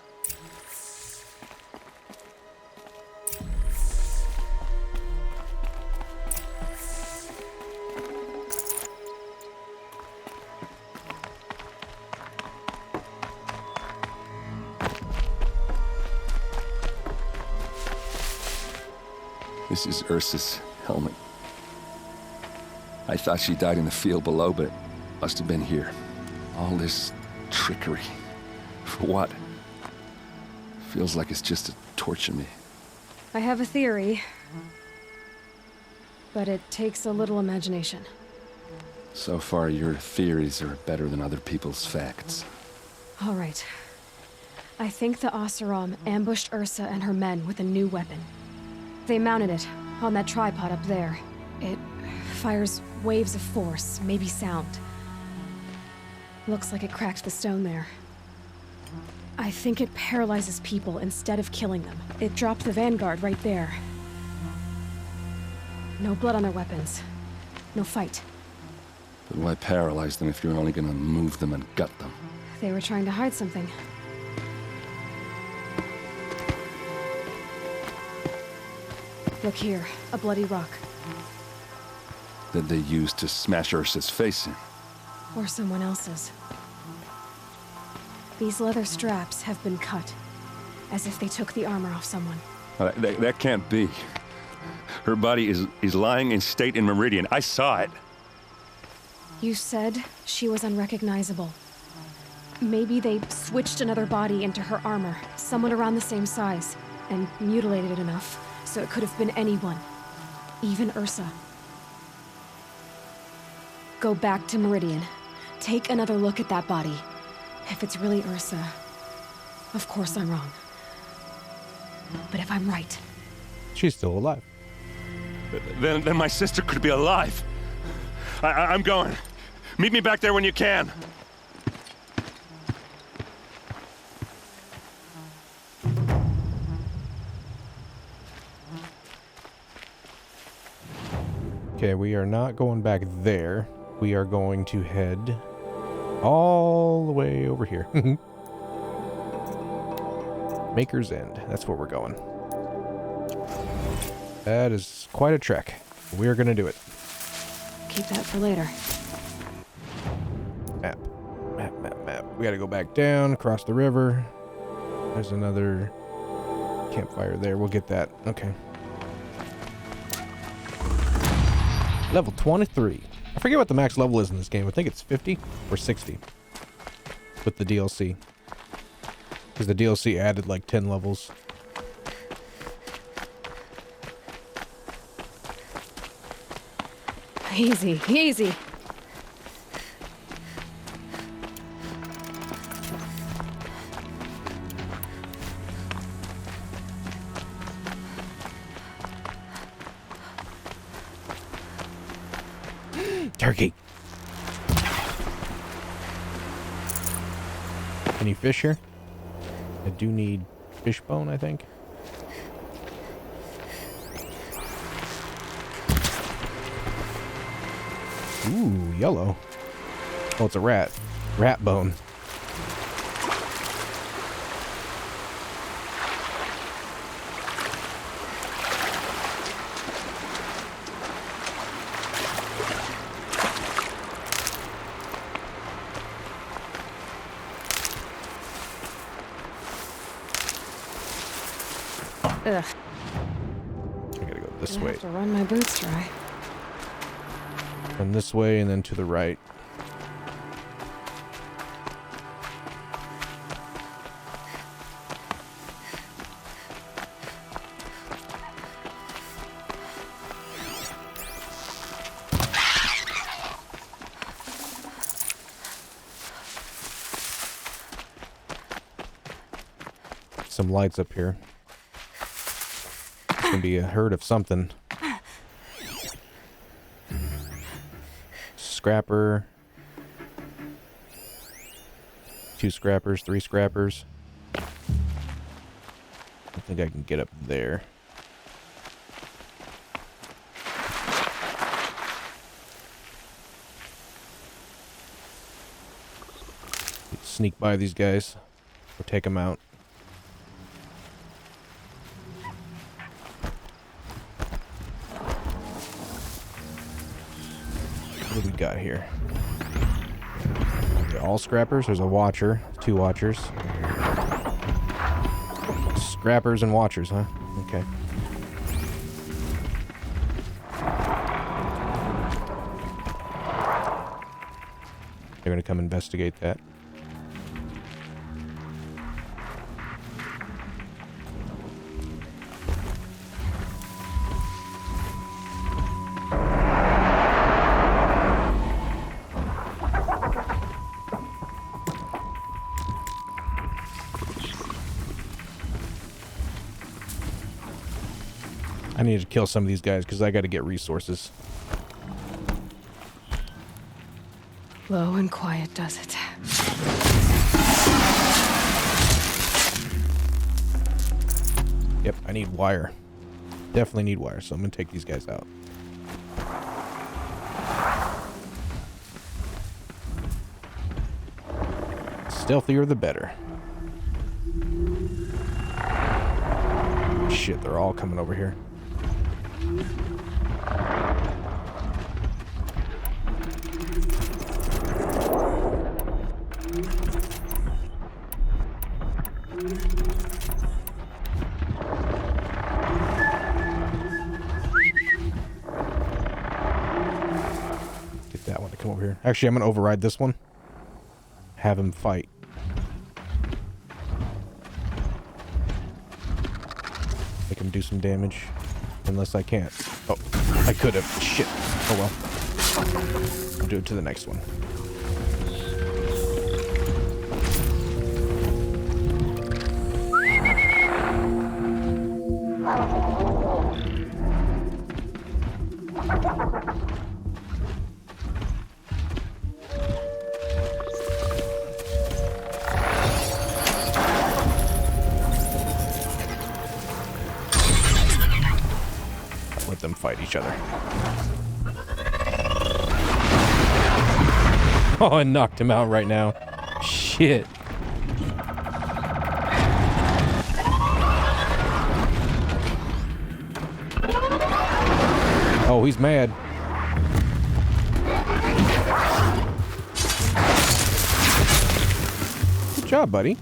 S6: This is Ursa's helmet. I thought she died in the field below, but it must have been here. All this trickery. For what? Feels like it's just to torture me.
S2: I have a theory, but it takes a little imagination.
S6: So far, your theories are better than other people's facts.
S2: All right. I think the Oseram ambushed Ursa and her men with a new weapon. They mounted it on that tripod up there. It fires waves of force, maybe sound. Looks like it cracked the stone there. I think it paralyzes people instead of killing them. It dropped the Vanguard right there. No blood on their weapons. No fight.
S6: But why paralyze them if you're only gonna move them and gut them?
S2: They were trying to hide something. Look here, a bloody rock.
S6: That they used to smash Ursa's face in.
S2: Or someone else's. These leather straps have been cut, as if they took the armor off someone.
S6: That can't be. Her body is lying in state in Meridian. I saw it.
S2: You said she was unrecognizable. Maybe they switched another body into her armor, someone around the same size, and mutilated it enough so it could have been anyone. Even Ursa. Go back to Meridian. Take another look at that body. If it's really Ursa, of course I'm wrong. But if I'm right...
S1: She's still alive.
S14: Then my sister could be alive. I'm going. Meet me back there when you can.
S1: Okay, we are not going back there. We are going to head all the way over here. Maker's End. That's where we're going. That is quite a trek. We're going to do it.
S2: Keep that for later.
S1: Map. Map. We got to go back down, cross the river. There's another campfire there. We'll get that. Okay. Level 23. I forget what the max level is in this game. I think it's 50 or 60 with the DLC. Because the DLC added like 10 levels.
S2: Easy, easy.
S1: Turkey. Any fish here? I do need fish bone, I think. Ooh, yellow. Oh, it's a rat. Rat bone.
S2: Ugh.
S1: I gotta go this
S2: I
S1: way.
S2: have to run my boots dry.
S1: Run this way and then to the right. Some lights up here. It's gonna be a herd of something. Scrapper. 2 scrappers, 3 scrappers. I think I can get up there. Sneak by these guys or take them out. What do we got here? Okay, all scrappers. There's a watcher. 2 watchers. Scrappers and watchers, huh? Okay. They're gonna come investigate that. I need to kill some of these guys because I got to get resources.
S2: Low and quiet does it.
S1: Yep, I need wire. Definitely need wire, so I'm going to take these guys out. Stealthier the better. Shit, they're all coming over here. Get that one to come over here. Actually, I'm going to override this one. Have him fight. Make him do some damage. Unless I can't. Oh, I could have. Shit. Oh well. I'll do it to the next one. Let them fight each other. Oh, I knocked him out right now. Shit. Oh, he's mad. Good job, buddy.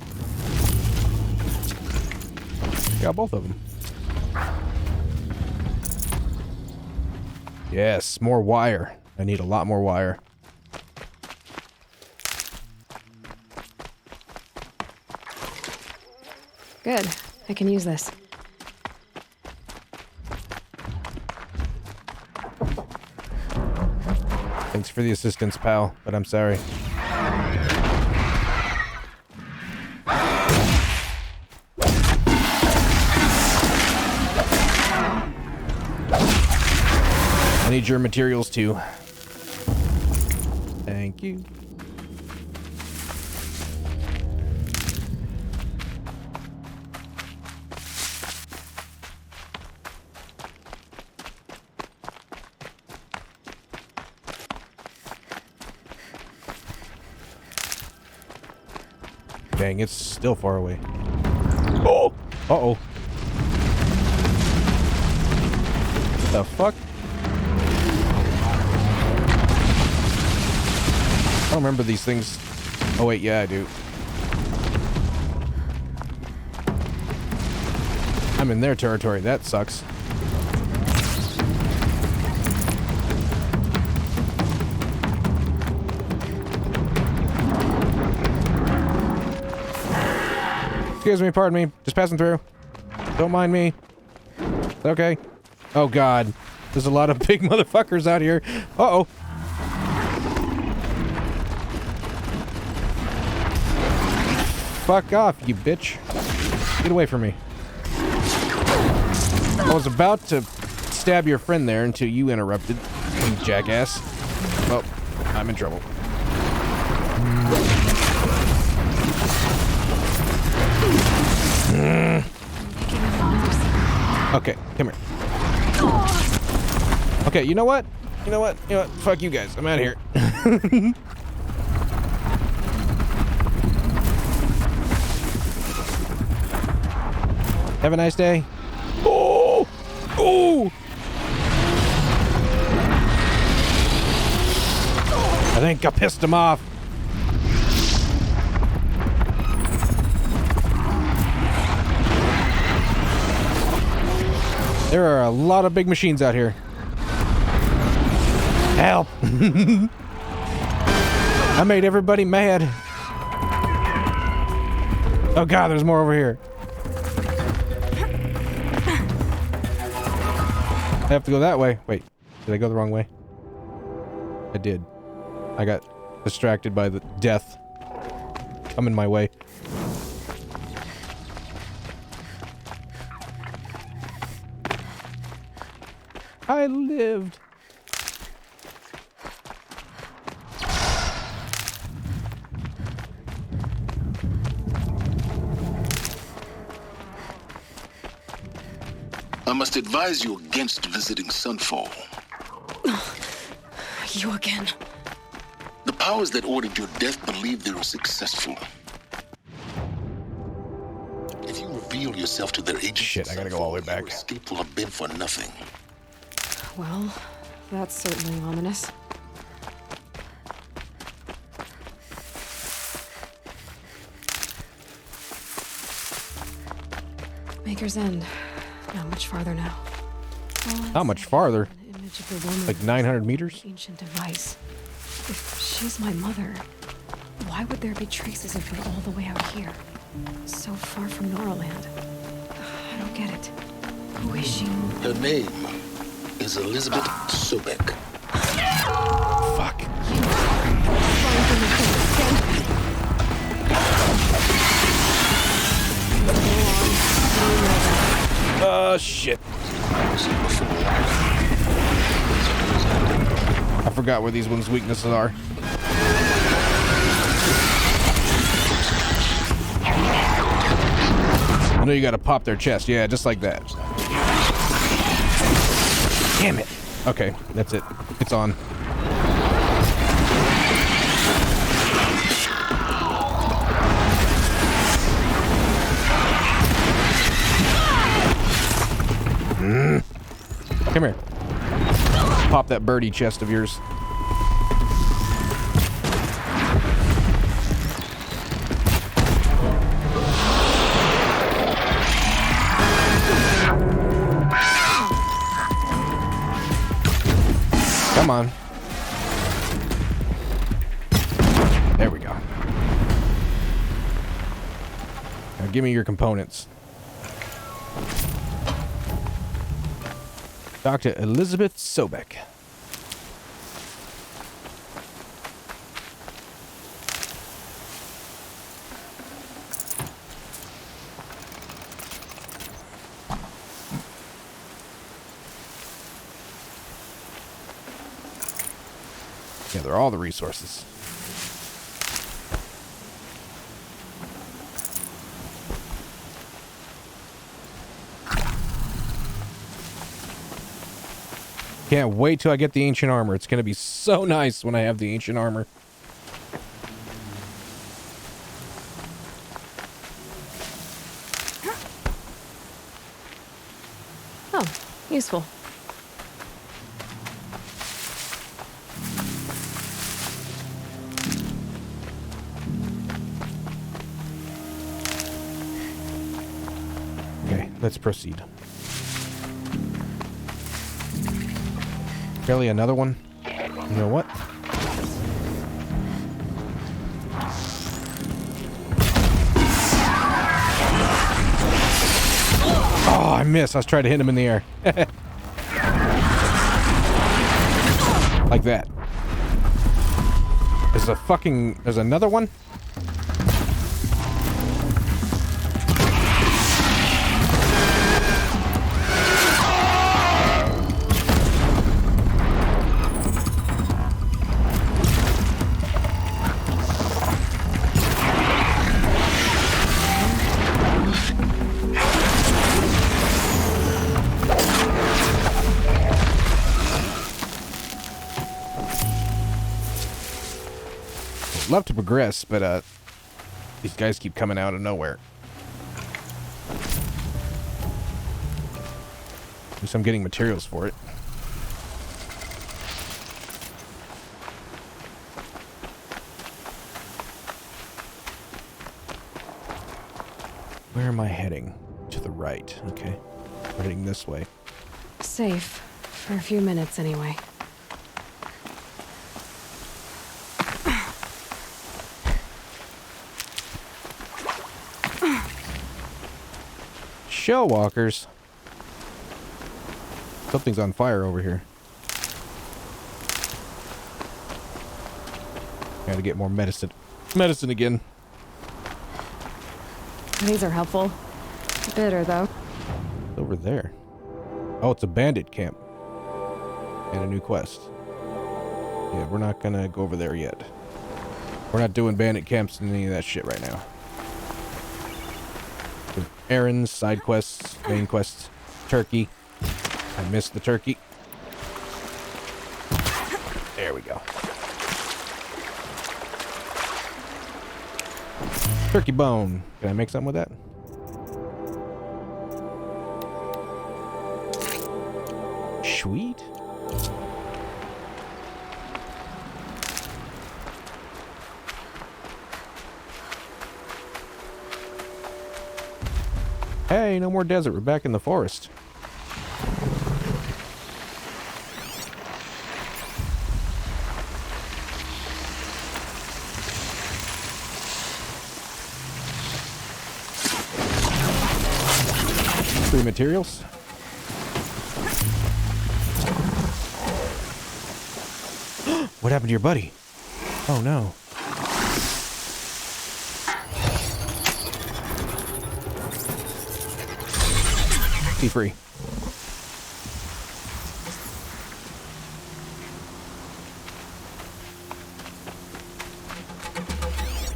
S1: Got both of them. Yes, more wire. I need a lot more wire.
S2: Good. I can use this.
S1: Thanks for the assistance, pal, but I'm sorry. I need your materials too. Thank you. Dang, it's still far away. Oh! Uh-oh. The fuck? I don't remember these things. Oh wait, yeah, I do. I'm in their territory. That sucks. Excuse me, pardon me. Just passing through. Don't mind me. Okay. Oh god. There's a lot of big motherfuckers out here. Uh-oh. Fuck off, you bitch. Get away from me. I was about to stab your friend there until you interrupted, you jackass. Oh, I'm in trouble. Okay, come here. Okay, you know what? You know what? Fuck you guys. I'm out of here. Have a nice day. Oh! Oh! I think I pissed him off. There are a lot of big machines out here. Help! I made everybody mad. Oh god, there's more over here. I have to go that way. Wait, did I go the wrong way? I did. I got distracted by the death coming my way. I lived.
S11: I must advise you against visiting Sunfall.
S2: You again.
S11: The powers that ordered your death believe they were successful. If you reveal yourself to their agents,
S1: shit, I gotta go all the way back.
S11: Your escape will have been for nothing.
S2: Well, that's certainly ominous. Maker's End. Not much farther now.
S1: Not much farther.
S2: An image of the woman
S1: Like 900 meters?
S2: Ancient device. If she's my mother, why would there be traces of her all the way out here? So far from Noraland. I don't get it. Who is she?
S11: Her name is Elizabeth Sobek.
S1: Fuck. Shit. I forgot where these ones' weaknesses are. I know you gotta pop their chest. Yeah, just like that. Damn it. Okay, that's it. It's on. Come here. Pop that birdie chest of yours. Come on. There we go. Now give me your components. Dr. Elizabeth Sobek. Yeah, they're all the resources. Can't wait till I get the ancient armor. It's gonna be so nice when I have the ancient armor.
S2: Oh, useful.
S1: Okay, let's proceed. Barely another one? You know what? Oh, I missed. I was trying to hit him in the air. Like that. There's another one? Love to progress, but these guys keep coming out of nowhere. At least I'm getting materials for it. Where am I heading? To the right. Okay. We're heading this way.
S2: Safe. For a few minutes, anyway.
S1: Shell walkers. Something's on fire over here. Gotta get more medicine. Medicine again.
S2: These are helpful. Bitter, though.
S1: Over there. Oh, it's a bandit camp. And a new quest. Yeah, we're not gonna go over there yet. We're not doing bandit camps and any of that shit right now. Errands, side quests, main quests, turkey. I missed the turkey. There we go. Turkey bone. Can I make something with that? Sweet. Hey, no more desert. We're back in the forest. Free materials. What happened to your buddy? Oh no. Be free.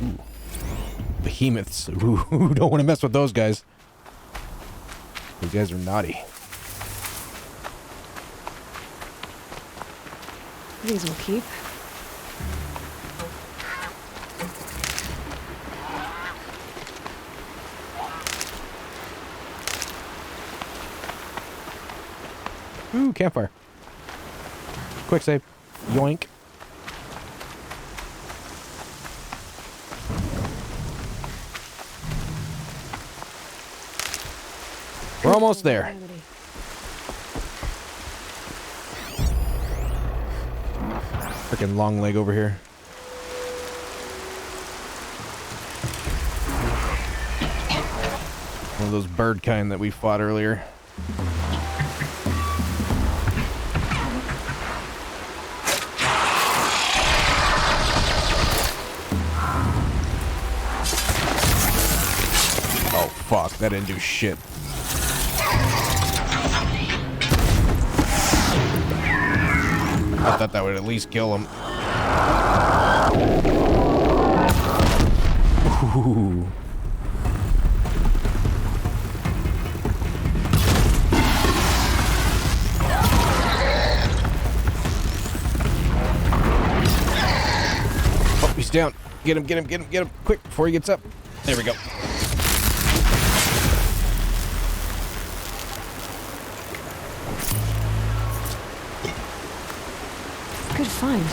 S1: Ooh. Behemoths. Ooh, don't want to mess with those guys. Those guys are naughty.
S2: These will keep.
S1: Ooh, campfire. Quick save. Yoink. We're almost there. Freaking long leg over here. One of those bird kind that we fought earlier. Oh fuck, that didn't do shit. I thought that would at least kill him. Ooh. Oh, he's down. Get him, get him, get him, get him. Quick, before he gets up. There we go.
S2: Good find.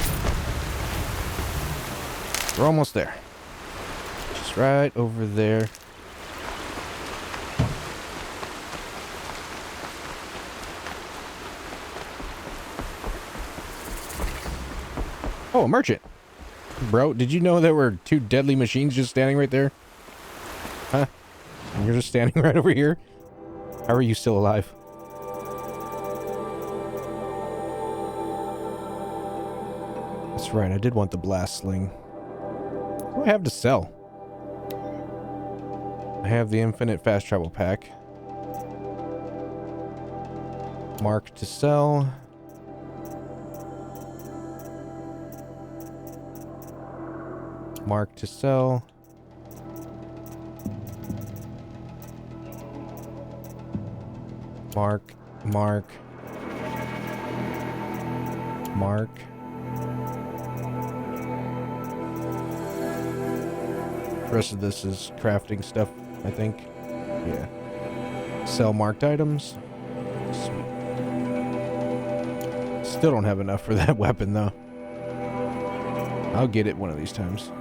S1: We're almost there. Just right over there. Oh, a merchant. Bro, did you know there were two deadly machines just standing right there? Huh? And you're just standing right over here? How are you still alive? That's right, I did want the blast sling. What do I have to sell? I have the infinite fast travel pack. Mark to sell. Mark to sell. Mark, mark. Mark. The rest of this is crafting stuff, I think. Yeah. Sell marked items. Sweet. Still don't have enough for that weapon, though. I'll get it one of these times.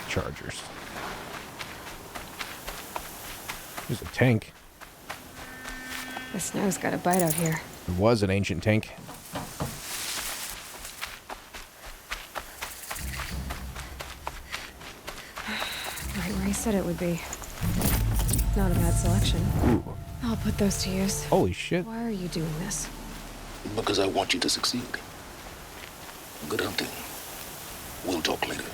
S1: Chargers. There's a tank.
S2: The snow's got a bite out here.
S1: It was an ancient tank.
S2: Right where he said it would be. Not a bad selection.
S1: Ooh.
S2: I'll put those to use.
S1: Holy shit.
S2: Why are you doing this?
S11: Because I want you to succeed. Good hunting. We'll talk later.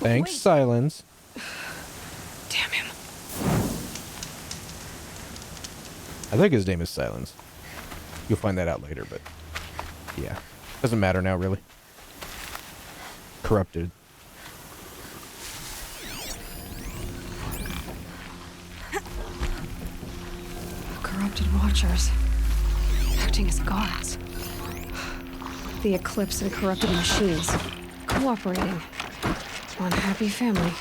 S1: Thanks, Silence.
S2: Damn him.
S1: I think his name is Silence. You'll find that out later, but yeah. Doesn't matter now, really. Corrupted.
S2: Corrupted watchers. Acting as gods. The Eclipse and corrupted machines. Cooperating. One happy family.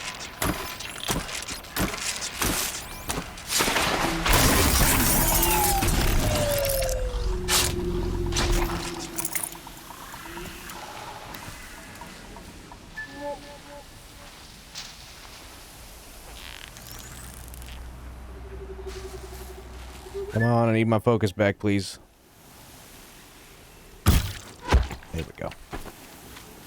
S1: Come on, I need my focus back, please. There we go.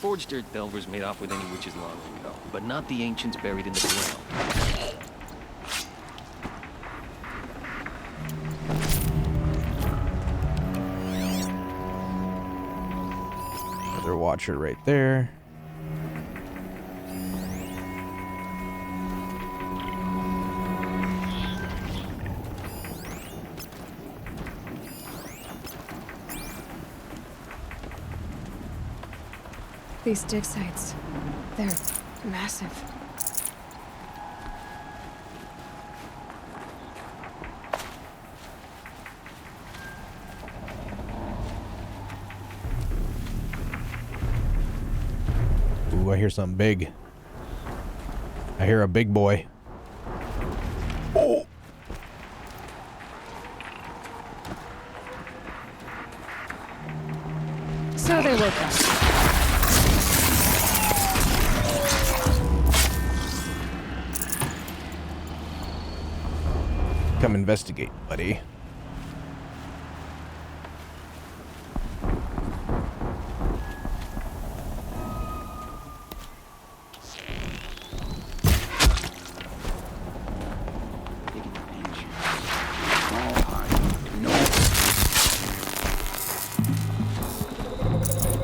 S12: Forged earth delvers made off with any witches long ago, but not the ancients buried in the ground.
S1: Another watcher right there.
S2: These dig sites, they're massive.
S1: Ooh, I hear something big. I hear a big boy. Oh!
S2: So they woke up.
S1: Come investigate, buddy.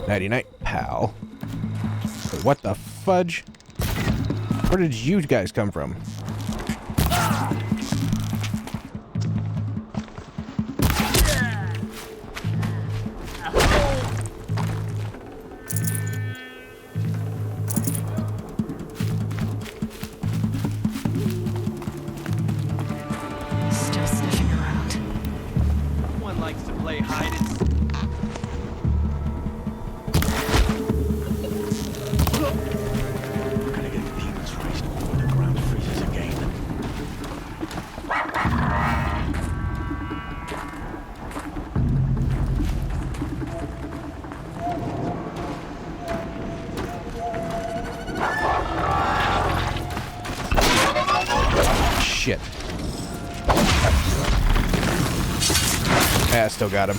S1: Nighty-night, pal. Wait, what the fudge? Where did you guys come from?
S2: Still sniffing around.
S12: One likes to play hide and seek.
S5: We're gonna get demons raised before the ground freezes again.
S1: Shit. I still got him.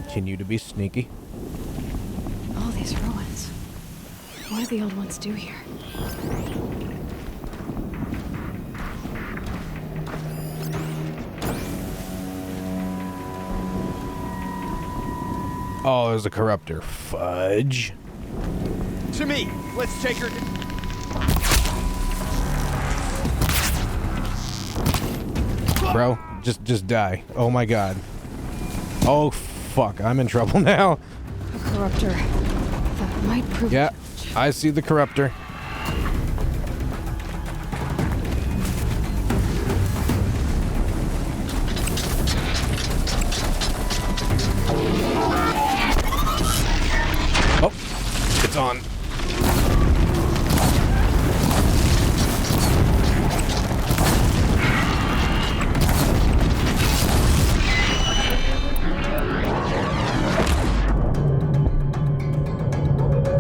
S1: Continue to be sneaky.
S2: All these ruins. What did the old ones do here?
S1: Oh, there's a corruptor. Fudge.
S8: To me. Let's take her.
S1: Bro, just die. Oh my god. Oh fuck, I'm in trouble now.
S2: A corruptor. That might prove.
S1: Yeah, I see the corruptor. Oh, it's on.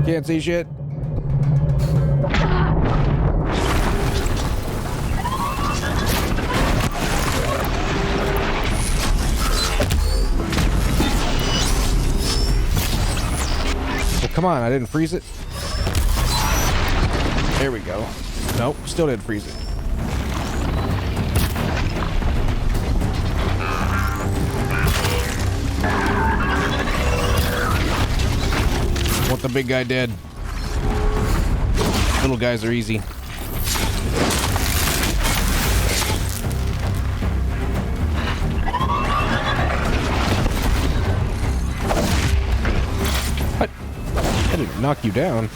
S1: Can't see shit. Well, come on, I didn't freeze it. There we go. Nope, still didn't freeze it. Want the big guy dead. Little guys are easy. What? I didn't knock you down.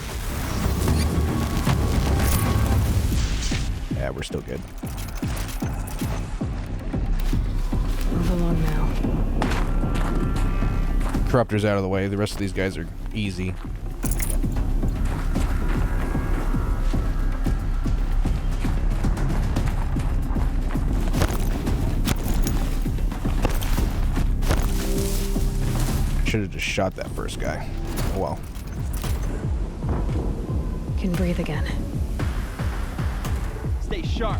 S1: Yeah, we're still good.
S2: Move along now.
S1: Corruptor's out of the way. The rest of these guys are easy. Should have just shot that first guy. Oh well.
S2: Can breathe again.
S8: Stay sharp.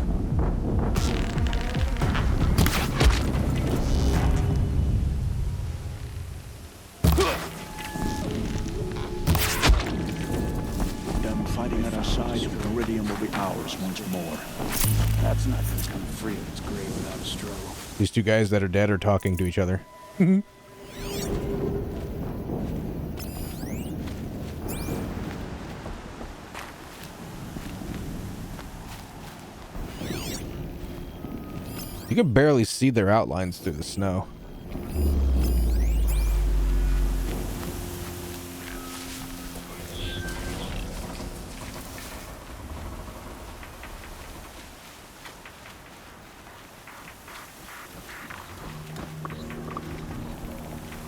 S15: Them fighting at our side, the Iridium will be ours once more. That's not gonna come free of its grave without a struggle.
S1: These two guys that are dead are talking to each other. You can barely see their outlines through the snow.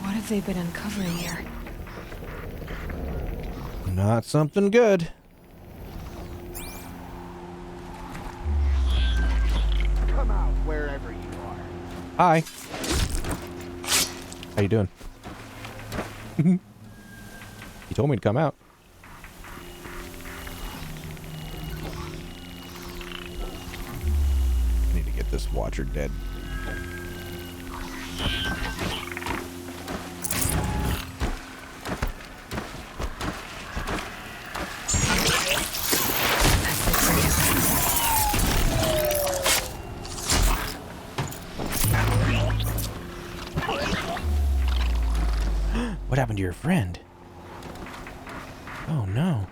S2: What have they been uncovering here?
S1: Not something good.
S8: Come out wherever you are.
S1: Hi. How you doing? You told me to come out. I need to get this watcher dead. What happened to your friend? Oh no.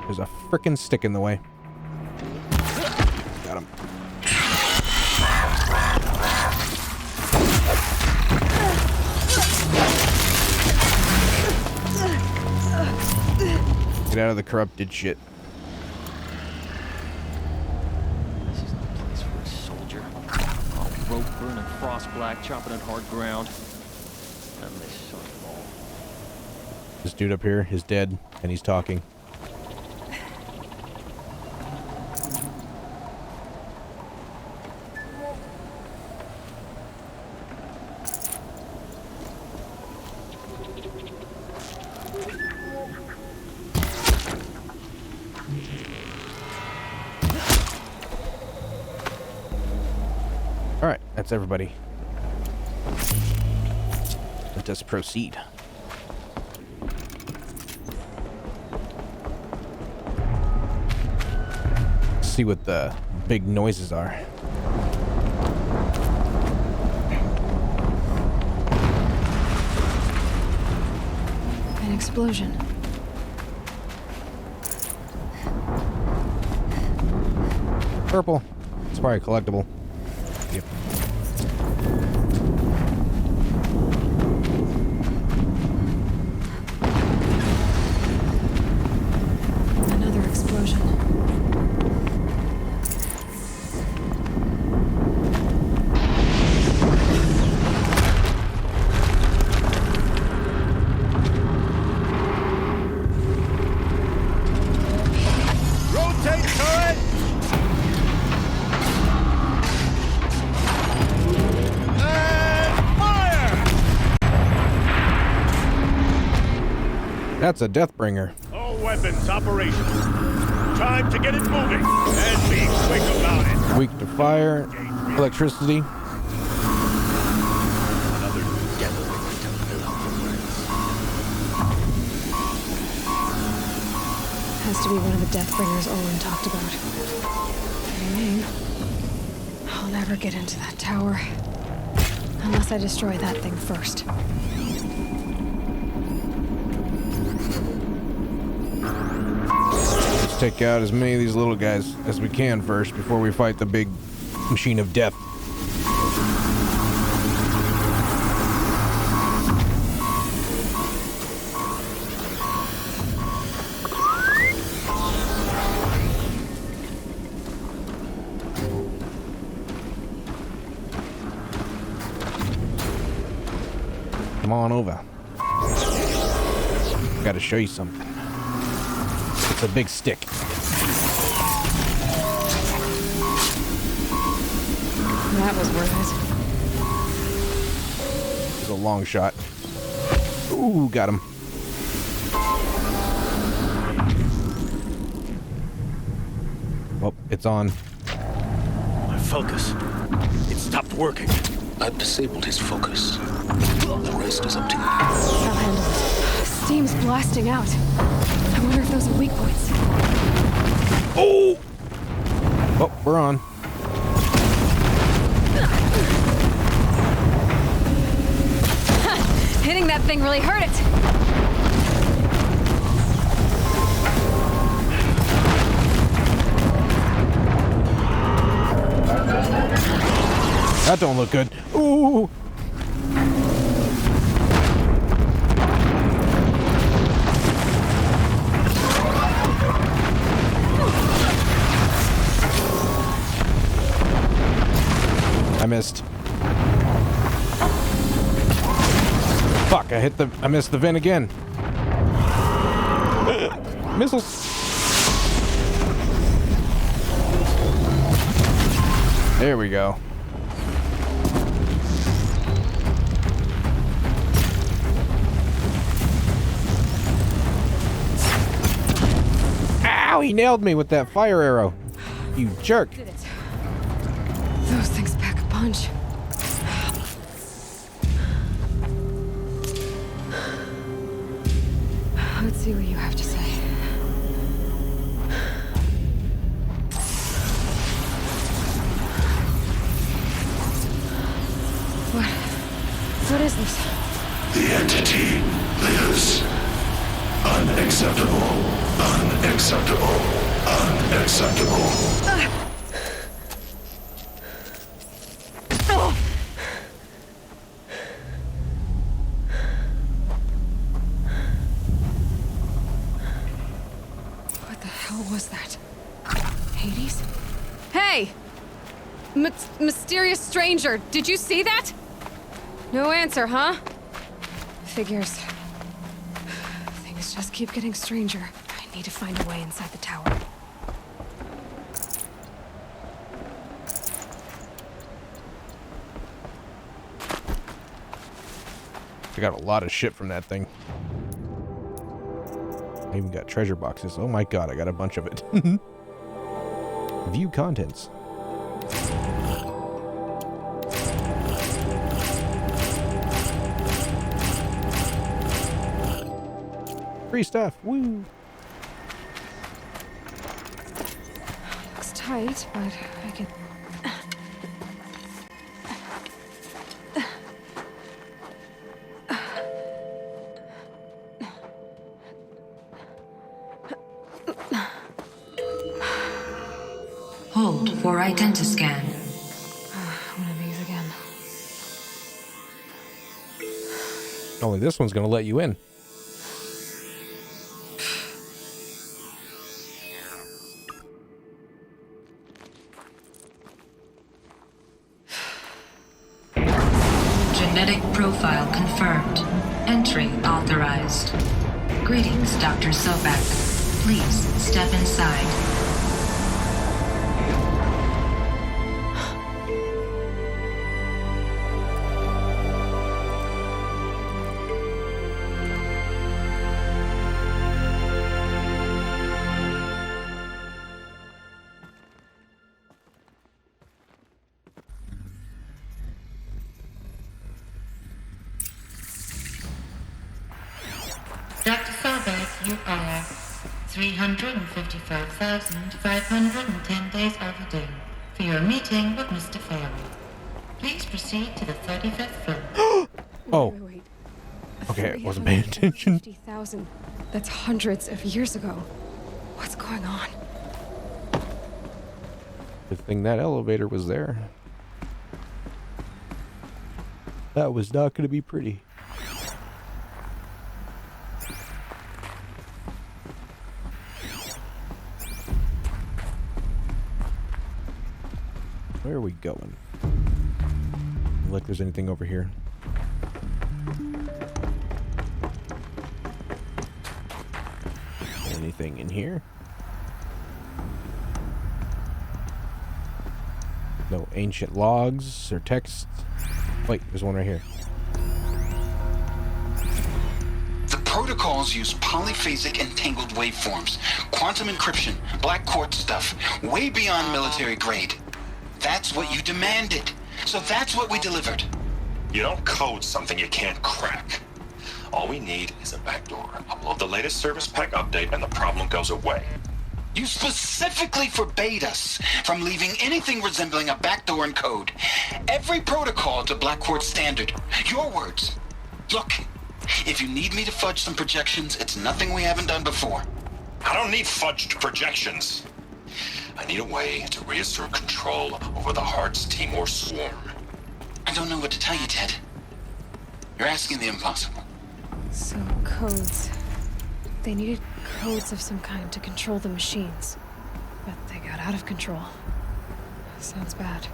S1: There's a frickin' stick in the way. Got him. Get out of the corrupted shit.
S12: This isn't the place for a soldier. All rope burning, frost black, chopping at hard ground. And this son of all.
S1: This dude up here is dead, and he's talking. Alright, that's everybody. Let us proceed. See what the big noises are.
S2: explosion.
S1: Purple. It's probably a collectible. Yep.
S2: Another explosion.
S8: Rotate turret! And fire!
S1: That's a Deathbringer.
S8: All weapons operational. Time to get it moving. And be quick about it.
S1: Weak to fire, electricity.
S5: Another devil to fill up the ranks.
S2: Has to be one of the Deathbringers Olin talked about. Their name. I'll never get into that tower. Unless I destroy that thing first.
S1: Let's take out as many of these little guys as we can first before we fight the big machine of death. Come on over. Gotta show you something. It's a big stick.
S2: That was worth
S1: It was a long shot. Ooh, got him. Well, it's on.
S5: My focus. It stopped working.
S11: I've disabled his focus. The rest is up to you.
S2: I'll handle it. Steam's blasting out. I wonder if those are weak points.
S1: Oh! Oh, we're on.
S2: Hitting that thing really hurt it.
S1: That don't look good. Ooh! I missed. Fuck, I missed the vent again. Missiles. There we go. Ow, he nailed me with that fire arrow. You jerk.
S2: Those things pack a punch. Let's see what you have to say. What is this?
S13: The entity lives. Unacceptable. Unacceptable. Unacceptable.
S2: What the hell was that? Hades? Hey! Mysterious stranger, did you see that? No answer, huh? Figures. Things just keep getting stranger. I need to find a way inside the tower.
S1: I got a lot of shit from that thing. I even got treasure boxes. Oh my god, I got a bunch of it. View contents. Free stuff. Woo.
S2: Looks tight, but I can...
S16: Hold for identiscan.
S2: One of these again.
S1: Only this one's gonna let you in.
S16: Genetic profile confirmed. Entry authorized. Greetings, Dr. Sobek. Please step inside.
S17: Dr. Sobek, you are 355,510 days overdue for your meeting with Mr. Faro. Please proceed to the 35th floor.
S1: Oh.
S2: Wait.
S1: Okay, I wasn't paying attention.
S2: 50,000. That's hundreds of years ago. What's going on?
S1: Good thing that elevator was there. That was not going to be pretty. Where are we going? Look, like there's anything over here. Anything in here? No ancient logs or texts. Wait, there's one right here.
S18: The protocols use polyphasic entangled waveforms, quantum encryption, black quartz stuff, way beyond military grade. That's what you demanded. So that's what we delivered.
S11: You don't code something you can't crack. All we need is a backdoor. Upload the latest service pack update and the problem goes away.
S18: You specifically forbade us from leaving anything resembling a backdoor in code. Every protocol to Black Quartz standard. Your words. Look, if you need me to fudge some projections, it's nothing we haven't done before.
S11: I don't need fudged projections. I need a way to reassert control over the Heart's Timor swarm.
S18: I don't know what to tell you, Ted. You're asking the impossible.
S2: So, codes. They needed codes of some kind to control the machines. But they got out of control. Sounds bad.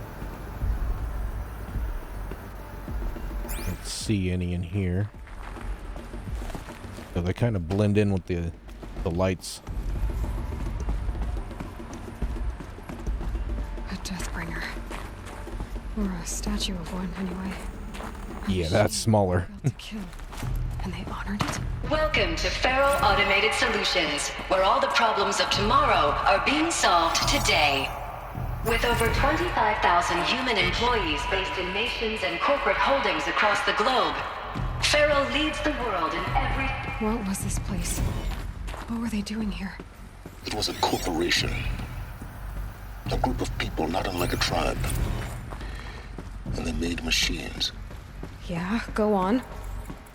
S1: Can't see any in here. So they kind of blend in with the lights.
S2: A Deathbringer. Or a statue of one, anyway.
S1: Yeah, that's smaller.
S2: To kill. And they honored it.
S19: Welcome to Faro Automated Solutions, where all the problems of tomorrow are being solved today. With over 25,000 human employees based in nations and corporate holdings across the globe, Faro leads the world in every...
S2: What was this place? What were they doing here?
S11: It was a corporation. A group of people not unlike a tribe. And they made machines.
S2: Yeah, go on.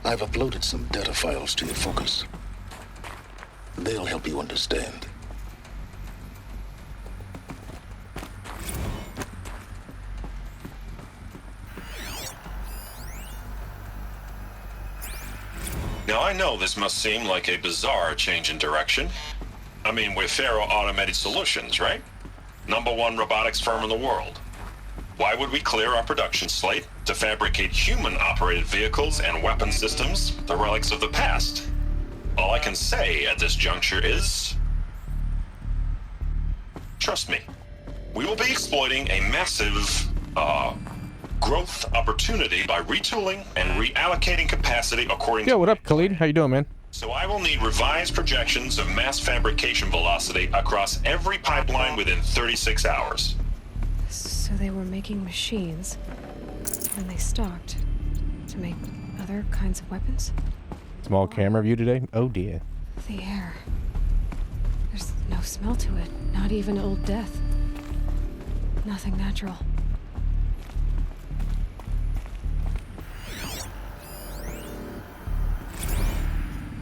S11: I've uploaded some data files to your focus. They'll help you understand. Now, I know this must seem like a bizarre change in direction. I mean, we're Faro Automated Solutions, right? #1 robotics firm in the world. Why would we clear our production slate to fabricate human-operated vehicles and weapon systems, the relics of the past? All I can say at this juncture is... trust me. We will be exploiting a massive, growth opportunity by retooling and reallocating capacity according to...
S1: Yo, what up, Khalid? How you doing, man?
S11: So I will need revised projections of mass fabrication velocity across every pipeline within 36 hours.
S2: So they were making machines, and they stopped to make other kinds of weapons?
S1: Small camera view today? Oh dear.
S2: The air. There's no smell to it, not even Old Death. Nothing natural.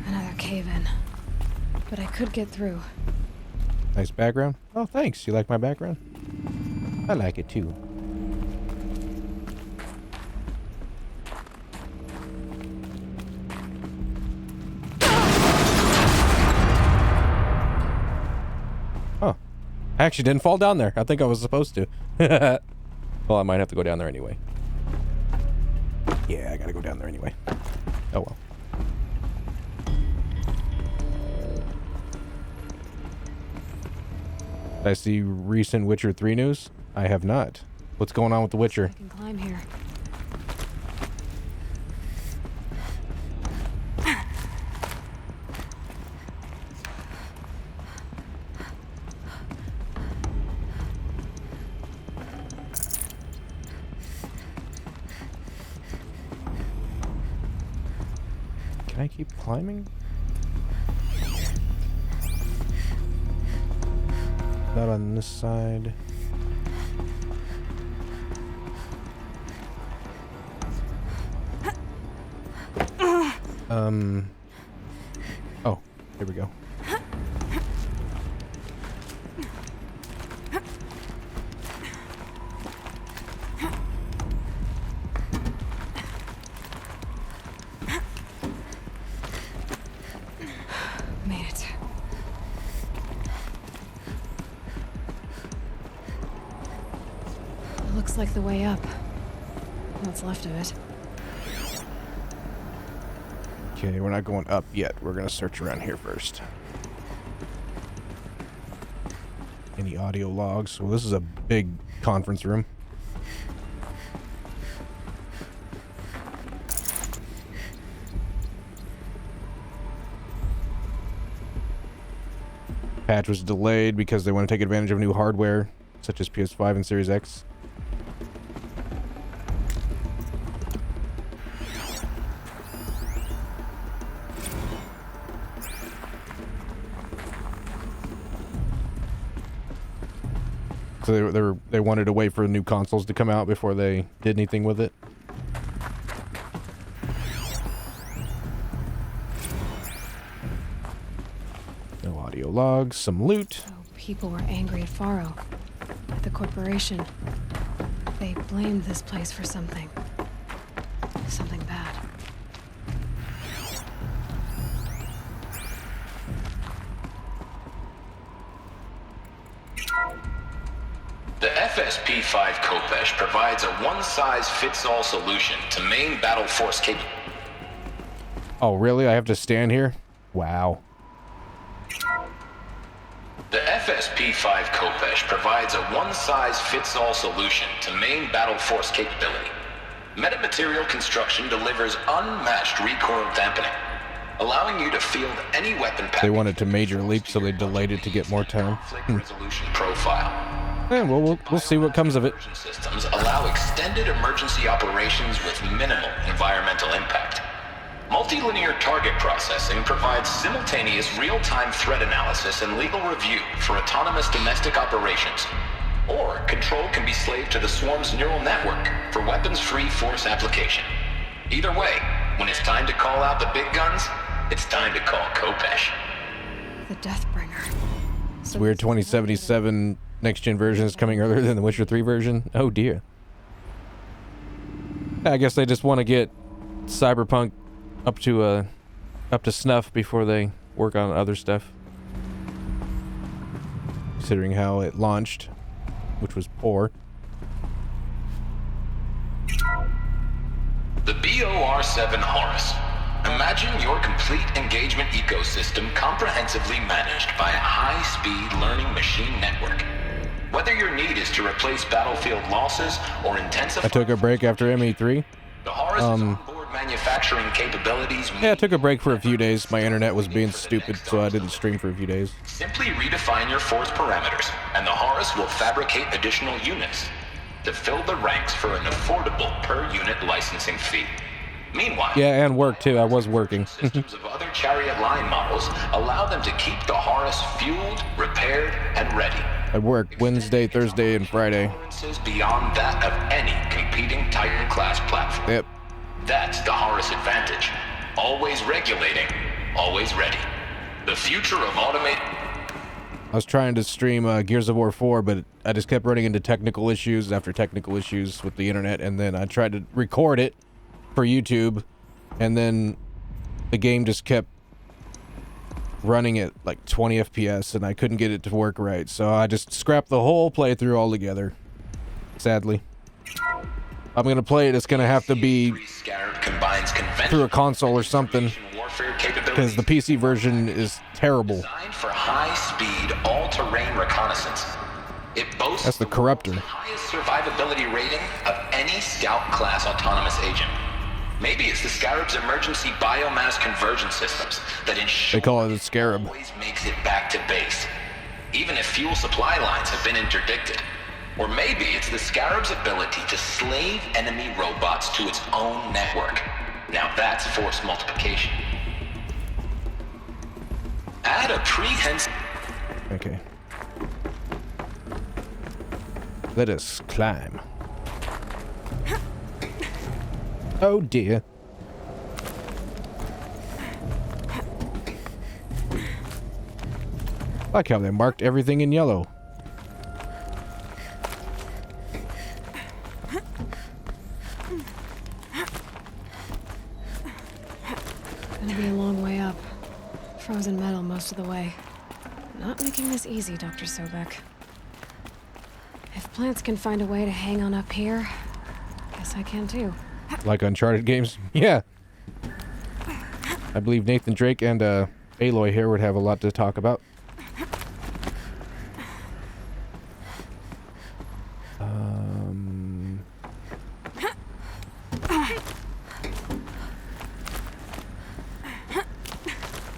S2: Another cave-in. But I could get through.
S1: Nice background. Oh, thanks. You like my background? I like it too. Oh. I actually didn't fall down there. I think I was supposed to. Well, I might have to go down there anyway. Yeah, I gotta go down there anyway. Oh well. Did I see recent Witcher 3 news? I have not. What's going on with The Witcher?
S2: I can climb here.
S1: Can I keep climbing? Not on this side. Oh, here we go.
S2: Made it. Looks like the way up. What's left of it.
S1: Okay, we're not going up yet. We're gonna search around here first. Any audio logs? Well, this is a big conference room. Patch was delayed because they want to take advantage of new hardware, such as PS5 and Series X. So they wanted to wait for new consoles to come out before they did anything with it. No audio logs, some loot.
S2: Oh, people were angry at Faro, at the corporation. They blamed this place for something. Something bad.
S20: The FSP-5 Kopesh provides a one-size-fits-all solution to main battle force capability.
S1: Oh, really? I have to stand here? Wow.
S20: The FSP-5 Kopesh provides a one-size-fits-all solution to main battle force capability. Metamaterial construction delivers unmatched recoil dampening, allowing you to field any weapon pack.
S1: They wanted to major leap, so they delayed it to get more time.
S20: Resolution profile.
S1: Yeah, well, we'll see what comes of it.
S20: Systems allow extended emergency operations with minimal environmental impact. Multilinear target processing provides simultaneous real-time threat analysis and legal review for autonomous domestic operations. Or control can be slaved to the swarm's neural network for weapons-free force application. Either way, when it's time to call out the big guns, it's time to call Kopesh.
S2: The Deathbringer.
S1: It's weird 2077 next-gen version is coming earlier than the Witcher 3 version. Oh dear. I guess they just want to get Cyberpunk up to snuff before they work on other stuff. Considering how it launched, which was poor.
S20: The BOR-7 Horus. Imagine your complete engagement ecosystem comprehensively managed by a high-speed learning machine network. Whether your need is to replace battlefield losses or intensify...
S1: I took a break after ME3.
S20: The Horus's onboard manufacturing capabilities...
S1: Yeah, I took a break for a few days. My internet was being stupid, so I didn't stream for a few days.
S20: Simply redefine your force parameters, and the Horus will fabricate additional units to fill the ranks for an affordable per-unit licensing fee. Meanwhile...
S1: Yeah, and work too. I was working.
S20: Systems of other Chariot line models allow them to keep the Horus fueled, repaired, and ready.
S1: I worked Wednesday, Thursday, and Friday.
S20: Beyond that of any competing Titan-class platform.
S1: Yep.
S20: That's the Horus advantage. Always regulating, always ready. The future of automated...
S1: I was trying to stream Gears of War 4, but I just kept running into technical issues after technical issues with the internet, and then I tried to record it for YouTube, and then the game just kept running at like 20 FPS, and I couldn't get it to work right, so I just scrapped the whole playthrough altogether, sadly. I'm gonna play it, it's gonna have to be through a console or something, because the PC version is terrible.
S20: Designed for high-speed, all-terrain reconnaissance. It boasts
S1: That's the Corruptor.
S20: the highest survivability rating of any Scout-class autonomous agent. Maybe it's the Scarab's emergency biomass conversion systems that ensure
S1: They call it a Scarab.
S20: always makes it back to base, even if fuel supply lines have been interdicted. Or maybe it's the Scarab's ability to slave enemy robots to its own network. Now that's force multiplication. Add a prehensile...
S1: Okay. Let us climb. Oh dear. I like how they marked everything in yellow.
S2: Gonna be a long way up. Frozen metal most of the way. Not making this easy, Dr. Sobek. If plants can find a way to hang on up here, guess I can too.
S1: Like Uncharted games? Yeah. I believe Nathan Drake and Aloy here would have a lot to talk about.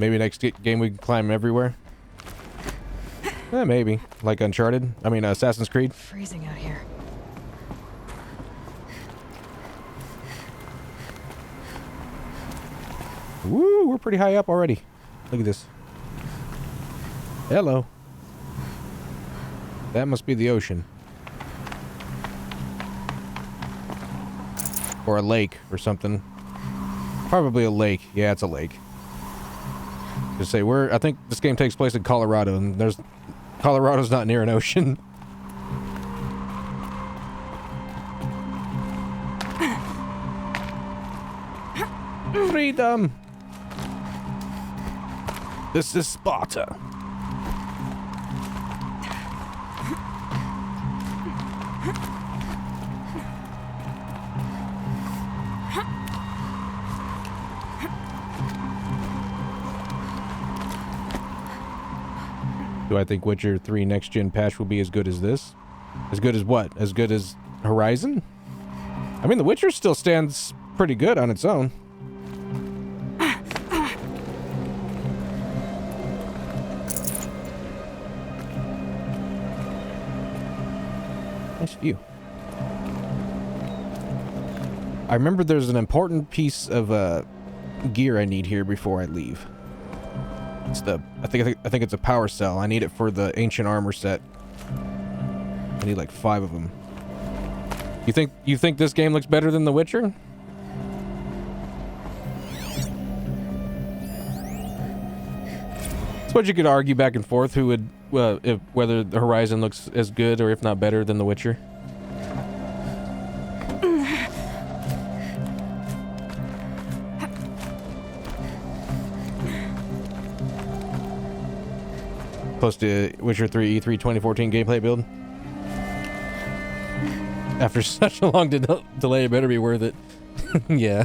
S1: Maybe next game we can climb everywhere. Maybe. Like Uncharted. I mean, Assassin's Creed.
S2: Freezing out here.
S1: Woo, we're pretty high up already. Look at this. Hello. That must be the ocean. Or a lake or something. Probably a lake. Yeah, it's a lake. Just say I think this game takes place in Colorado, and Colorado's not near an ocean. Freedom! This is Sparta. Do I think Witcher 3 Next Gen patch will be as good as this? As good as what? As good as Horizon? I mean, The Witcher still stands pretty good on its own. Nice view. I remember there's an important piece of gear I need here before I leave. It's I think it's a power cell. I need it for the ancient armor set. I need like 5 of them. You think this game looks better than The Witcher? It's what you could argue back and forth who would whether the Horizon looks as good or if not better than The Witcher. Close to Witcher 3 E3 2014 gameplay build. After such a long delay, it better be worth it. Yeah.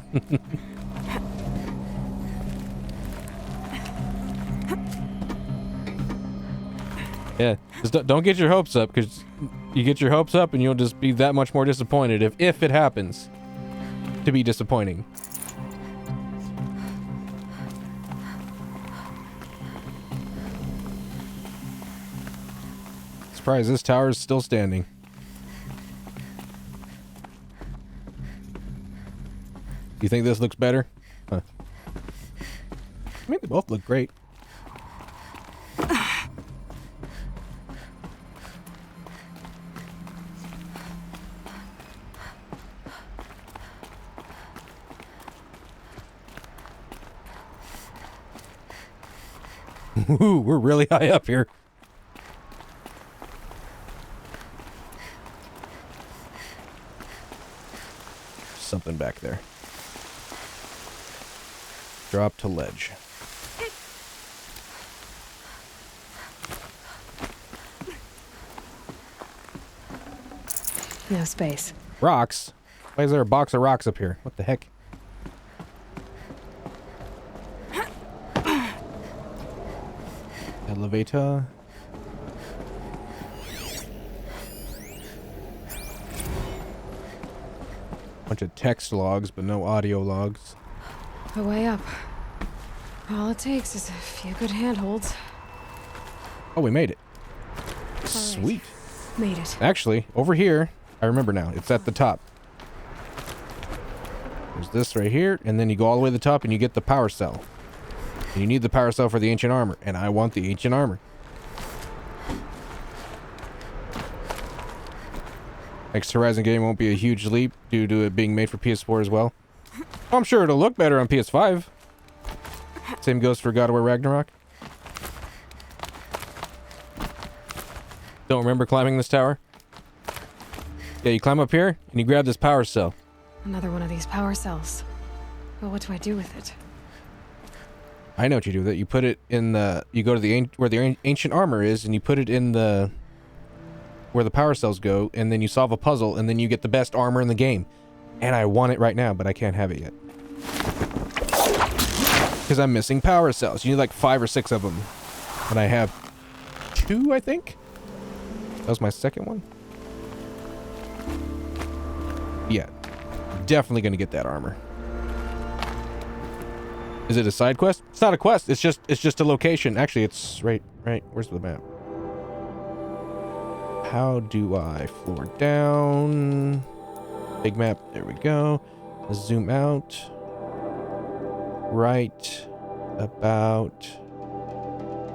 S1: Yeah, just don't get your hopes up, because you get your hopes up and you'll just be that much more disappointed if it happens to be disappointing. Surprised this tower is still standing. You think this looks better? Huh. I mean, they both look great. Ooh, we're really high up here. something back there. Drop to ledge.
S2: No space.
S1: Rocks? Why is there a box of rocks up here? What the heck? Elevator. Bunch of text logs, but no audio logs.
S2: A way up. All it takes is a few good handholds.
S1: Oh, we made it.
S2: All
S1: Sweet.
S2: right. Made it.
S1: Actually, over here, I remember now. It's at the top. There's this right here, and then you go all the way to the top and you get the power cell. And you need the power cell for the ancient armor, and I want the ancient armor. Next Horizon game won't be a huge leap due to it being made for PS4 as well. I'm sure it'll look better on PS5. Same goes for God of War Ragnarok. Don't remember climbing this tower? Yeah, you climb up here and you grab this power cell.
S2: Another one of these power cells. Well, what do I do with it?
S1: I know what you do with it. You put it in the... You go to the where the ancient armor is, and you put it in the... where the power cells go, and then you solve a puzzle, and then you get the best armor in the game. And I want it right now, but I can't have it yet. Because I'm missing power cells. You need like 5 or 6 of them. And I have 2, I think? That was my second one? Yeah. Definitely gonna get that armor. Is it a side quest? It's not a quest. It's just a location. Actually, it's right. Where's the map? How do I floor down? Big map. There we go. Let's zoom out. Right about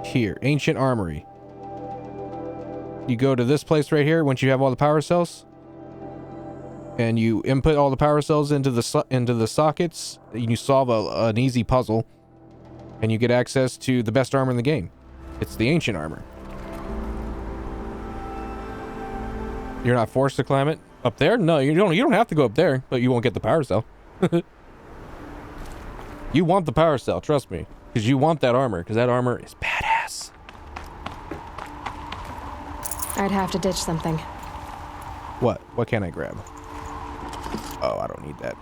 S1: here. Ancient Armory. You go to this place right here once you have all the power cells. And you input all the power cells into the sockets. And you solve an easy puzzle. And you get access to the best armor in the game. It's the ancient armor. You're not forced to climb it up there? No, you don't have to go up there, but you won't get the power cell. You want the power cell, trust me. Because you want that armor, because that armor is badass.
S2: I'd have to ditch something.
S1: What? What can I grab? Oh, I don't need that.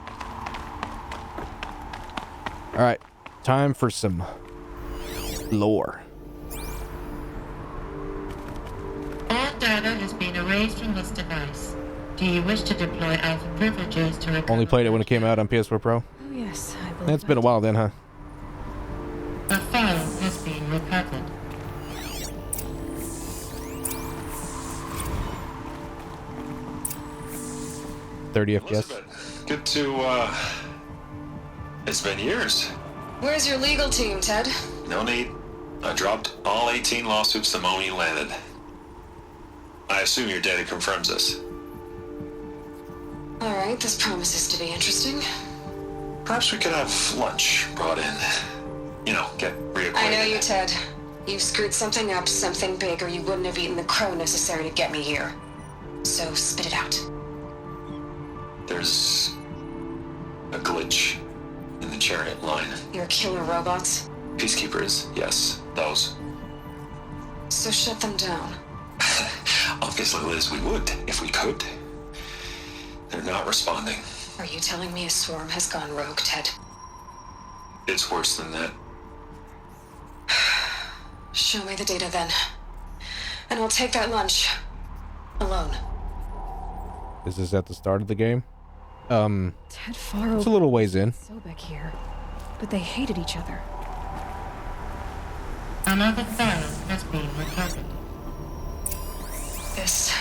S1: Alright, time for some lore.
S17: All data has been erased from this device. Do you wish to deploy alpha privileges to recover?
S1: Only played it when it came out on PS4 Pro?
S2: Oh, yes, I believe
S1: It's been a while then, huh?
S17: A file has been recovered.
S11: Elizabeth, good to, it's been years.
S2: Where's your legal team, Ted?
S11: No need. I dropped all 18 lawsuits the moment you landed. I assume your data confirms this.
S2: All right, this promises to be interesting.
S11: Perhaps we could have lunch brought in. You know, get reacquainted.
S2: I know you, Ted. You screwed something up, something big, or you wouldn't have eaten the crow necessary to get me here. So spit it out.
S11: There's a glitch in the chariot line.
S2: Your killer robots?
S11: Peacekeepers, yes, those.
S2: So shut them down.
S11: Obviously, Liz, we would, if we could. They're not responding.
S2: Are you telling me a swarm has gone rogue, Ted?
S11: It's worse than that.
S2: Show me the data then. And I'll take that lunch. Alone.
S1: Is this at the start of the game?
S2: Ted Faro.
S1: It's a little ways in.
S2: Sobek here. But they hated each other.
S17: Another file has been recovered.
S2: This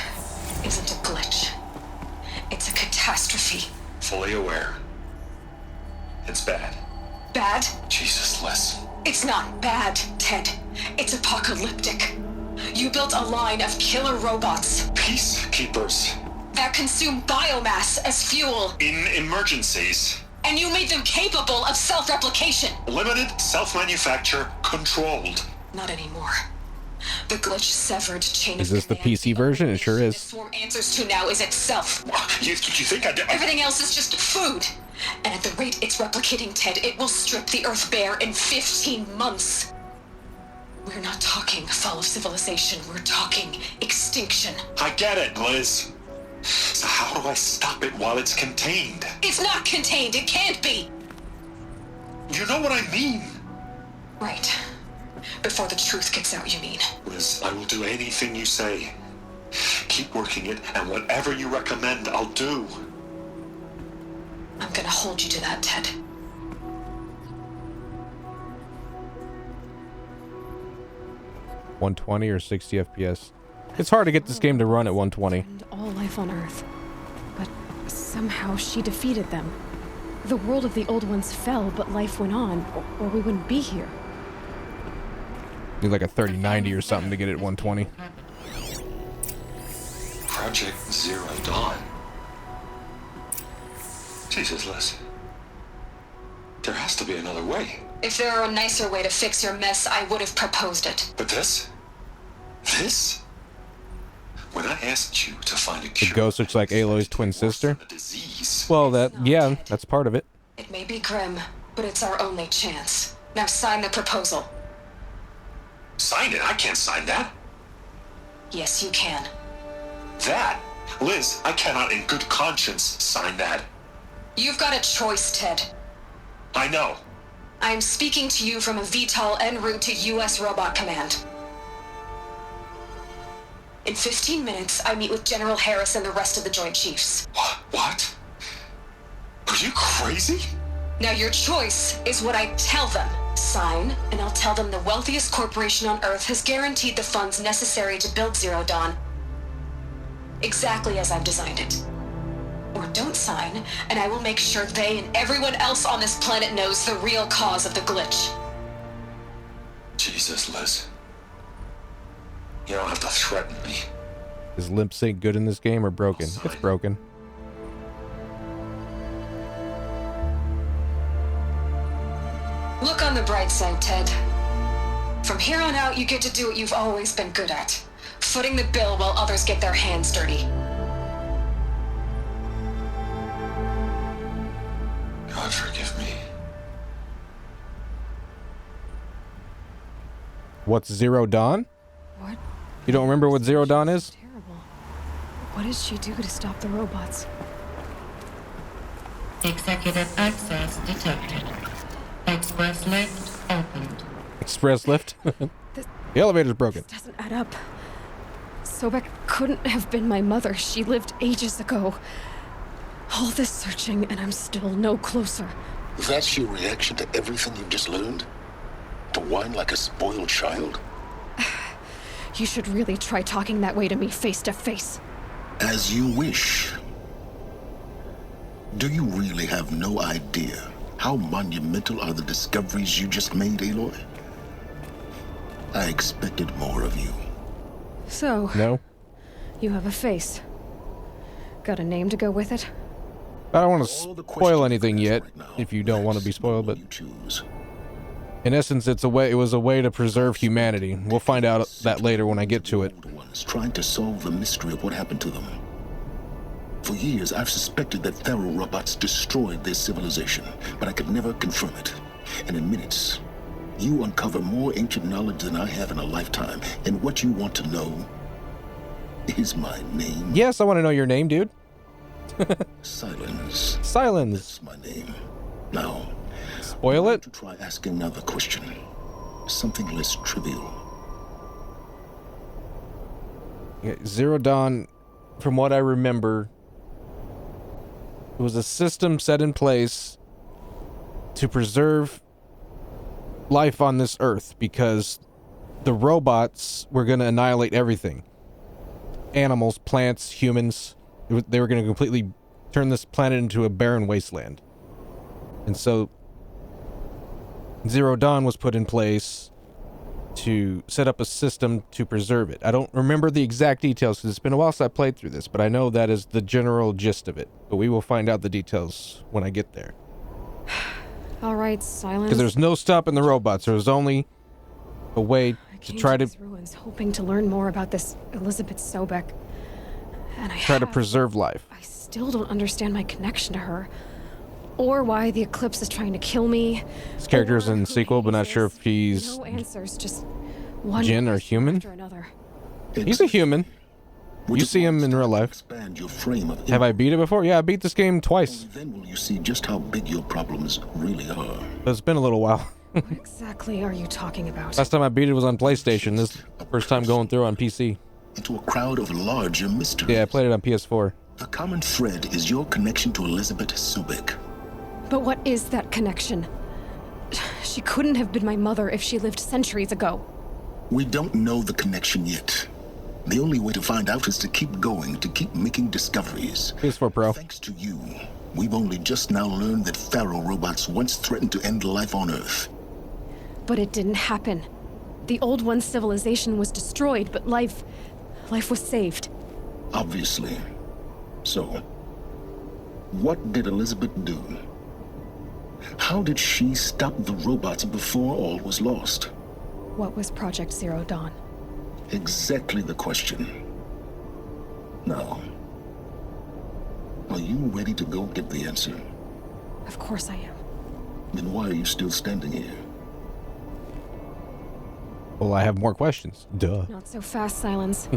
S2: isn't a glitch. It's a catastrophe.
S11: Fully aware. It's bad.
S2: Bad?
S11: Jesus, Liz.
S2: It's not bad, Ted. It's apocalyptic. You built a line of killer robots.
S11: Peacekeepers.
S2: That consume biomass as fuel.
S11: In emergencies.
S2: And you made them capable of self-replication.
S11: Limited, self-manufacture, controlled.
S2: Not anymore.
S21: The glitch severed chain
S1: Is
S21: of
S1: this the PC version? It sure is.
S21: Swarm answers to now is itself.
S11: You think I did?
S21: Everything else is just food. And at the rate it's replicating, Ted, it will strip the Earth bare in 15 months. We're not talking fall of civilization. We're talking extinction.
S11: I get it, Liz. So how do I stop it while it's contained?
S21: It's not contained. It can't be.
S11: You know what I mean.
S21: Right. Before the truth gets out, you mean?
S11: Liz, I will do anything you say. Keep working it, and whatever you recommend, I'll do.
S21: I'm gonna hold you to that, Ted.
S1: $120 or 60 FPS. It's hard to get this game to run at 120.
S2: And all life on Earth. But somehow she defeated them. The world of the old ones fell, but life went on, or we wouldn't be here.
S1: Need like a 3090 or something to get it at 120.
S11: Project Zero Dawn. Jesus, Liz. There has to be another way.
S21: If there were a nicer way to fix your mess, I would have proposed it.
S11: But this? This? When I asked you to find a
S1: The
S11: cure,
S1: ghost looks like Aloy's twin sister. Well, yeah, that's part of it.
S21: It may be grim, but it's our only chance. Now sign the proposal.
S11: sign it. I can't sign that.
S21: Yes, you can.
S11: That? Liz, I cannot in good conscience sign that.
S21: You've got a choice, Ted.
S11: I know.
S21: I am speaking to you from a VTOL en route to U.S. Robot Command. In 15 minutes, I meet with General Harris and the rest of the Joint Chiefs.
S11: What? Are you crazy?
S21: Now your choice is what I tell them. Sign, and I'll tell them the wealthiest corporation on Earth has guaranteed the funds necessary to build Zero Dawn. Exactly as I've designed it. Or don't sign, and I will make sure they and everyone else on this planet knows the real cause of the glitch.
S11: Jesus, Liz. You don't have to threaten me.
S1: Is limp sync good in this game or broken? It's broken.
S21: Look on the bright side, Ted. From here on out, you get to do what you've always been good at. Footing the bill while others get their hands dirty.
S11: God forgive me.
S1: What's Zero Dawn?
S2: What?
S1: You don't remember what Zero Dawn is?
S2: Terrible. What did she do to stop the robots?
S17: Executive access detected. Express lift opened.
S1: Express lift? The elevator's broken.
S2: This doesn't add up. Sobek couldn't have been my mother. She lived ages ago. All this searching, and I'm still no closer.
S22: That's your reaction to everything you've just learned? To whine like a spoiled child?
S2: You should really try talking that way to me face to face.
S22: As you wish. Do you really have no idea how monumental are the discoveries you just made, Aloy? I expected more of you.
S2: So,
S1: no.
S2: You have a face. Got a name to go with it?
S1: I don't want to spoil anything yet, if you don't want to be spoiled, but in essence, it was a way to preserve humanity. We'll find out that later when I get to it.
S22: Trying to solve the mystery of what happened to them. For years, I've suspected that Faro robots destroyed their civilization, but I could never confirm it. And in minutes, you uncover more ancient knowledge than I have in a lifetime. And what you want to know is my name.
S1: Yes, I want to know your name, dude.
S22: Silence.
S1: Silence.
S22: That's my name. Now,
S1: spoil it?
S22: To try asking another question. Something less trivial.
S1: Yeah, Zero Dawn, from what I remember, it was a system set in place to preserve life on this Earth because the robots were going to annihilate everything. Animals, plants, humans. They were going to completely turn this planet into a barren wasteland. And so Zero Dawn was put in place to set up a system to preserve it. I don't remember the exact details because it's been a while since I played through this, but I know that is the general gist of it. But we will find out the details when I get there.
S2: All right, silence.
S1: Because there's no stopping the robots. There's only a way
S2: came
S1: try
S2: to
S1: to
S2: these ruins hoping to learn more about this Elizabeth Sobeck. And I
S1: try to preserve life.
S2: I still don't understand my connection to her. Or why the Eclipse is trying to kill me.
S1: This character is in the sequel, but not sure if he's
S2: No answers, just one
S1: Jinn or
S2: question
S1: human.
S2: after another.
S1: He's a human. You see him in real life. Have I beat it before? Yeah, I beat this game twice.
S22: Then will you see just how big your problems really are.
S1: But it's been a little while.
S2: What exactly are you talking about?
S1: Last time I beat it was on PlayStation. This is the first time going through on PC.
S22: Into a crowd of larger mysteries.
S1: Yeah, I played it on PS4.
S22: The common thread is your connection to Elizabeth Sobeck.
S2: But what is that connection? She couldn't have been my mother if she lived centuries ago.
S22: We don't know the connection yet. The only way to find out is to keep going, to keep making discoveries.
S1: PS4 Pro.
S22: Thanks to you, we've only just now learned that Faro robots once threatened to end life on Earth.
S2: But it didn't happen. The Old One's civilization was destroyed, but life was saved.
S22: Obviously. So, what did Elizabeth do? How did she stop the robots before all was lost?
S2: What was Project Zero Dawn?
S22: Exactly the question. Now, are you ready to go get the answer?
S2: Of course I am.
S22: Then why are you still standing here?
S1: Well, I have more questions. Duh.
S2: Not so fast, Silence.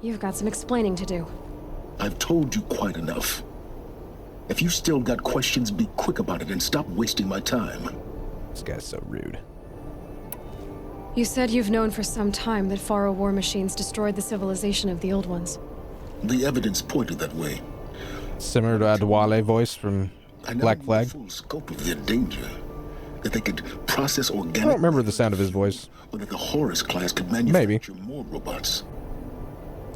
S2: You've got some explaining to do.
S22: I've told you quite enough. If you still got questions, be quick about it and stop wasting my time.
S1: This guy's so rude.
S2: You said you've known for some time that Faro war machines destroyed the civilization of the Old Ones.
S22: The evidence pointed that way.
S1: Similar to Adwale voice from Black Flag.
S22: The full scope of their danger. That they could process organic.
S1: I don't remember the sound of his voice.
S22: Or that the Horus class could manufacture more robots.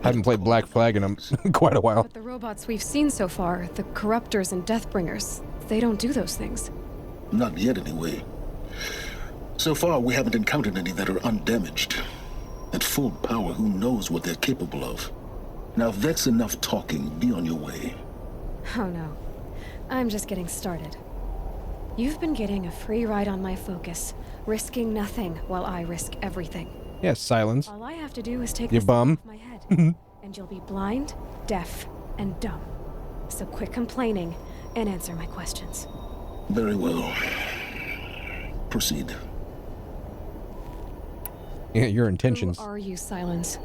S1: I haven't played Black Flag in quite a while.
S2: But the robots we've seen so far, the Corruptors and Deathbringers, they don't do those things.
S22: Not yet, anyway. So far, we haven't encountered any that are undamaged. At full power, who knows what they're capable of? Now, if that's enough talking, be on your way.
S2: Oh no. I'm just getting started. You've been getting a free ride on my focus, risking nothing while I risk everything.
S1: Yes, Silence.
S2: All I have to do is take
S1: You
S2: this
S1: bum.
S2: off my head, and you'll be blind, deaf, and dumb. So quit complaining and answer my questions.
S22: Very well. Proceed.
S1: Yeah, your intentions.
S2: Who are you, Silence?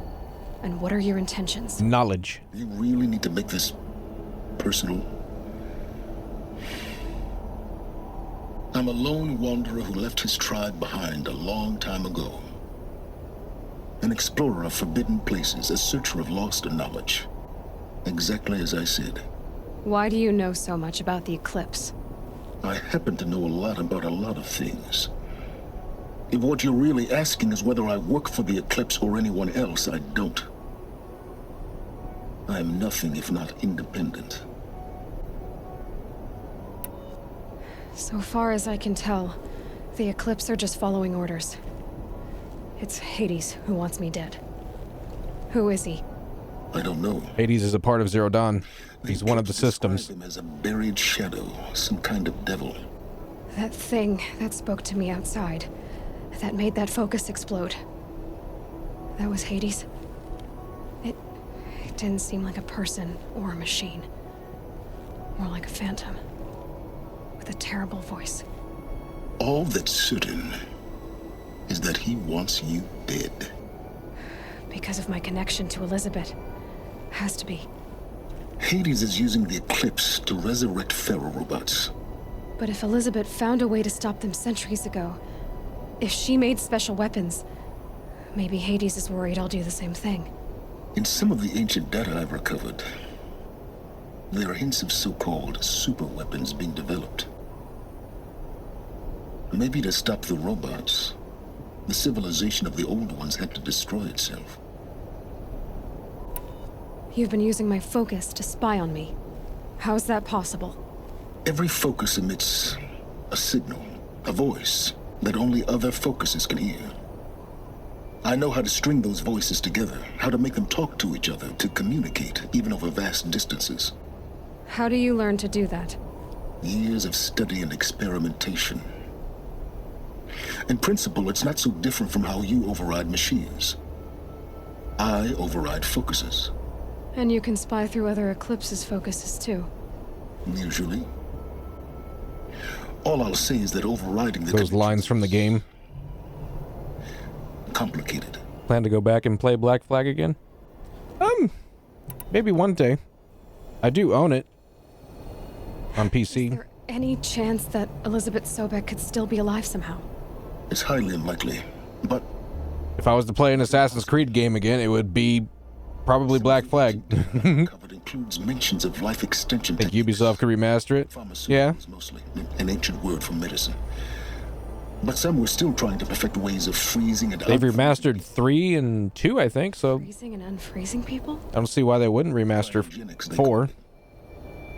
S2: And what are your intentions?
S1: Knowledge.
S22: You really need to make this personal. I'm a lone wanderer who left his tribe behind a long time ago. An explorer of forbidden places, a searcher of lost knowledge. Exactly as I said.
S2: Why do you know so much about the Eclipse?
S22: I happen to know a lot about a lot of things. If what you're really asking is whether I work for the Eclipse or anyone else, I don't. I am nothing if not independent.
S2: So far as I can tell, the Eclipse are just following orders. It's Hades who wants me dead. Who is he?
S22: I don't know.
S1: Hades is a part of Zero Dawn. He's one of the systems.
S22: Describe him as a buried shadow, some kind of devil.
S2: That thing that spoke to me outside, that made that focus explode. That was Hades? It didn't seem like a person or a machine. More like a phantom. With a terrible voice.
S22: All that's certain is that he wants you dead.
S2: Because of my connection to Elizabeth. Has to be.
S22: Hades is using the Eclipse to resurrect Faro robots.
S2: But if Elizabeth found a way to stop them centuries ago, if she made special weapons, maybe Hades is worried I'll do the same thing.
S22: In some of the ancient data I've recovered, there are hints of so-called super weapons being developed. Maybe to stop the robots, the civilization of the old ones had to destroy itself.
S2: You've been using my focus to spy on me. How's that possible?
S22: Every focus emits a signal, a voice, that only other focuses can hear. I know how to string those voices together, how to make them talk to each other, to communicate, even over vast distances.
S2: How do you learn to do that?
S22: Years of study and experimentation. In principle, it's not so different from how you override machines. I override focuses.
S2: And you can spy through other Eclipse's focuses, too.
S22: Usually. All I'll say is that overriding the
S1: those lines from the game.
S22: Complicated.
S1: Plan to go back and play Black Flag again? Maybe one day. I do own it. On PC.
S2: Is there any chance that Elizabeth Sobek could still be alive somehow?
S22: It's highly unlikely, but...
S1: If I was to play an Assassin's Creed game again, it would be probably Black Flag.
S22: Covered includes mentions of life extension.
S1: Think Ubisoft could remaster it? Yeah.
S22: Mostly an ancient word for medicine. But some were still trying to perfect ways of freezing and...
S1: They've remastered 3 and 2, I think, so...
S2: Freezing and unfreezing people?
S1: I don't see why they wouldn't remaster 4.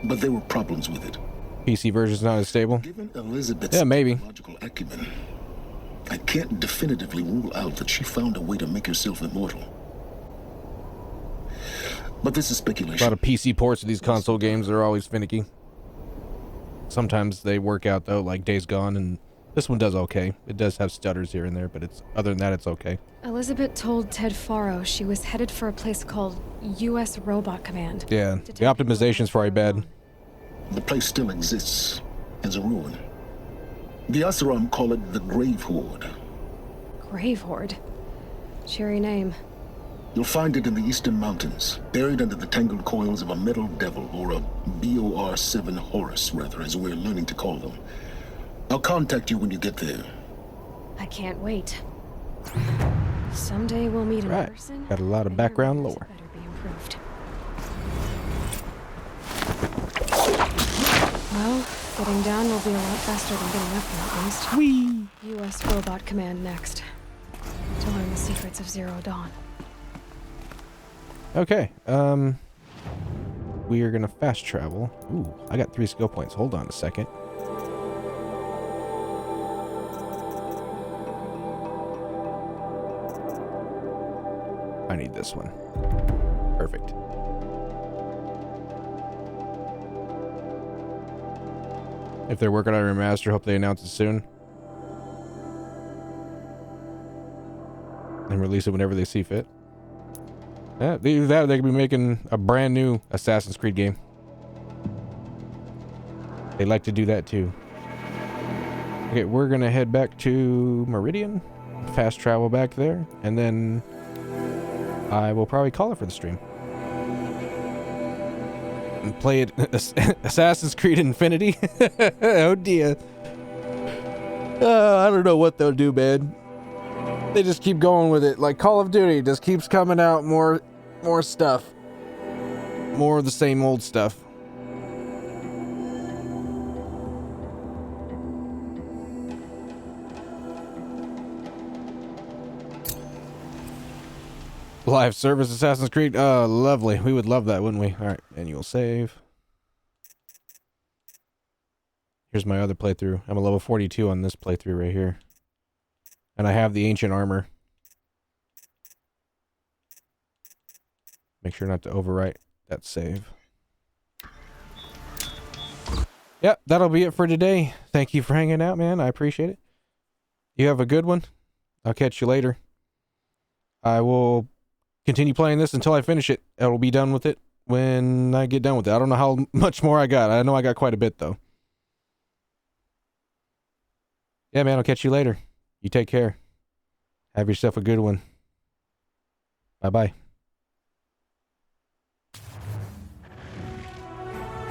S22: But there were problems with it.
S1: PC version's not as stable?
S22: Given Elizabeth's
S1: maybe.
S22: Logical acumen, I can't definitively rule out that she found a way to make herself immortal. But this is speculation.
S1: A lot of PC ports of these console games are always finicky. Sometimes they work out, though, like Days Gone, and this one does okay. It does have stutters here and there, but it's other than that, it's okay.
S2: Elizabeth told Ted Faro she was headed for a place called U.S. Robot Command.
S1: Yeah, the optimization's probably bad.
S22: The place still exists as a ruin. The Oseram call it the Grave Horde.
S2: Grave Horde? Cheery name.
S22: You'll find it in the Eastern Mountains, buried under the tangled coils of a metal devil, or a BOR-7 Horus, rather, as we're learning to call them. I'll contact you when you get there.
S2: I can't wait. Someday we'll meet in person.
S1: Got a lot of background lore.
S2: Better be improved. Well, getting down will be a lot faster than getting up here, at least.
S1: Whee!
S2: U.S. Robot Command next. To learn the secrets of Zero Dawn.
S1: Okay, we are gonna fast travel. Ooh, I got 3 skill points. Hold on a second. I need this one. Perfect. If they're working on a remaster, hope they announce it soon. And release it whenever they see fit. Yeah, either that or they could be making a brand new Assassin's Creed game. They like to do that too. Okay, we're gonna head back to Meridian, fast travel back there, and then I will probably call it for the stream. And play it Assassin's Creed Infinity. Oh dear. I don't know what they'll do, man. They just keep going with it. Like Call of Duty just keeps coming out more stuff. More of the same old stuff. Live service Assassin's Creed. Lovely. We would love that, wouldn't we? All right, annual save. Here's my other playthrough. I'm a level 42 on this playthrough right here. And I have the ancient armor. Make sure not to overwrite that save. Yep, that'll be it for today. Thank you for hanging out, man. I appreciate it. You have a good one. I'll catch you later. I will continue playing this until I finish it. I will be done with it when I get done with it. I don't know how much more I got. I know I got quite a bit, though. Yeah, man, I'll catch you later. You take care. Have yourself a good one. Bye-bye.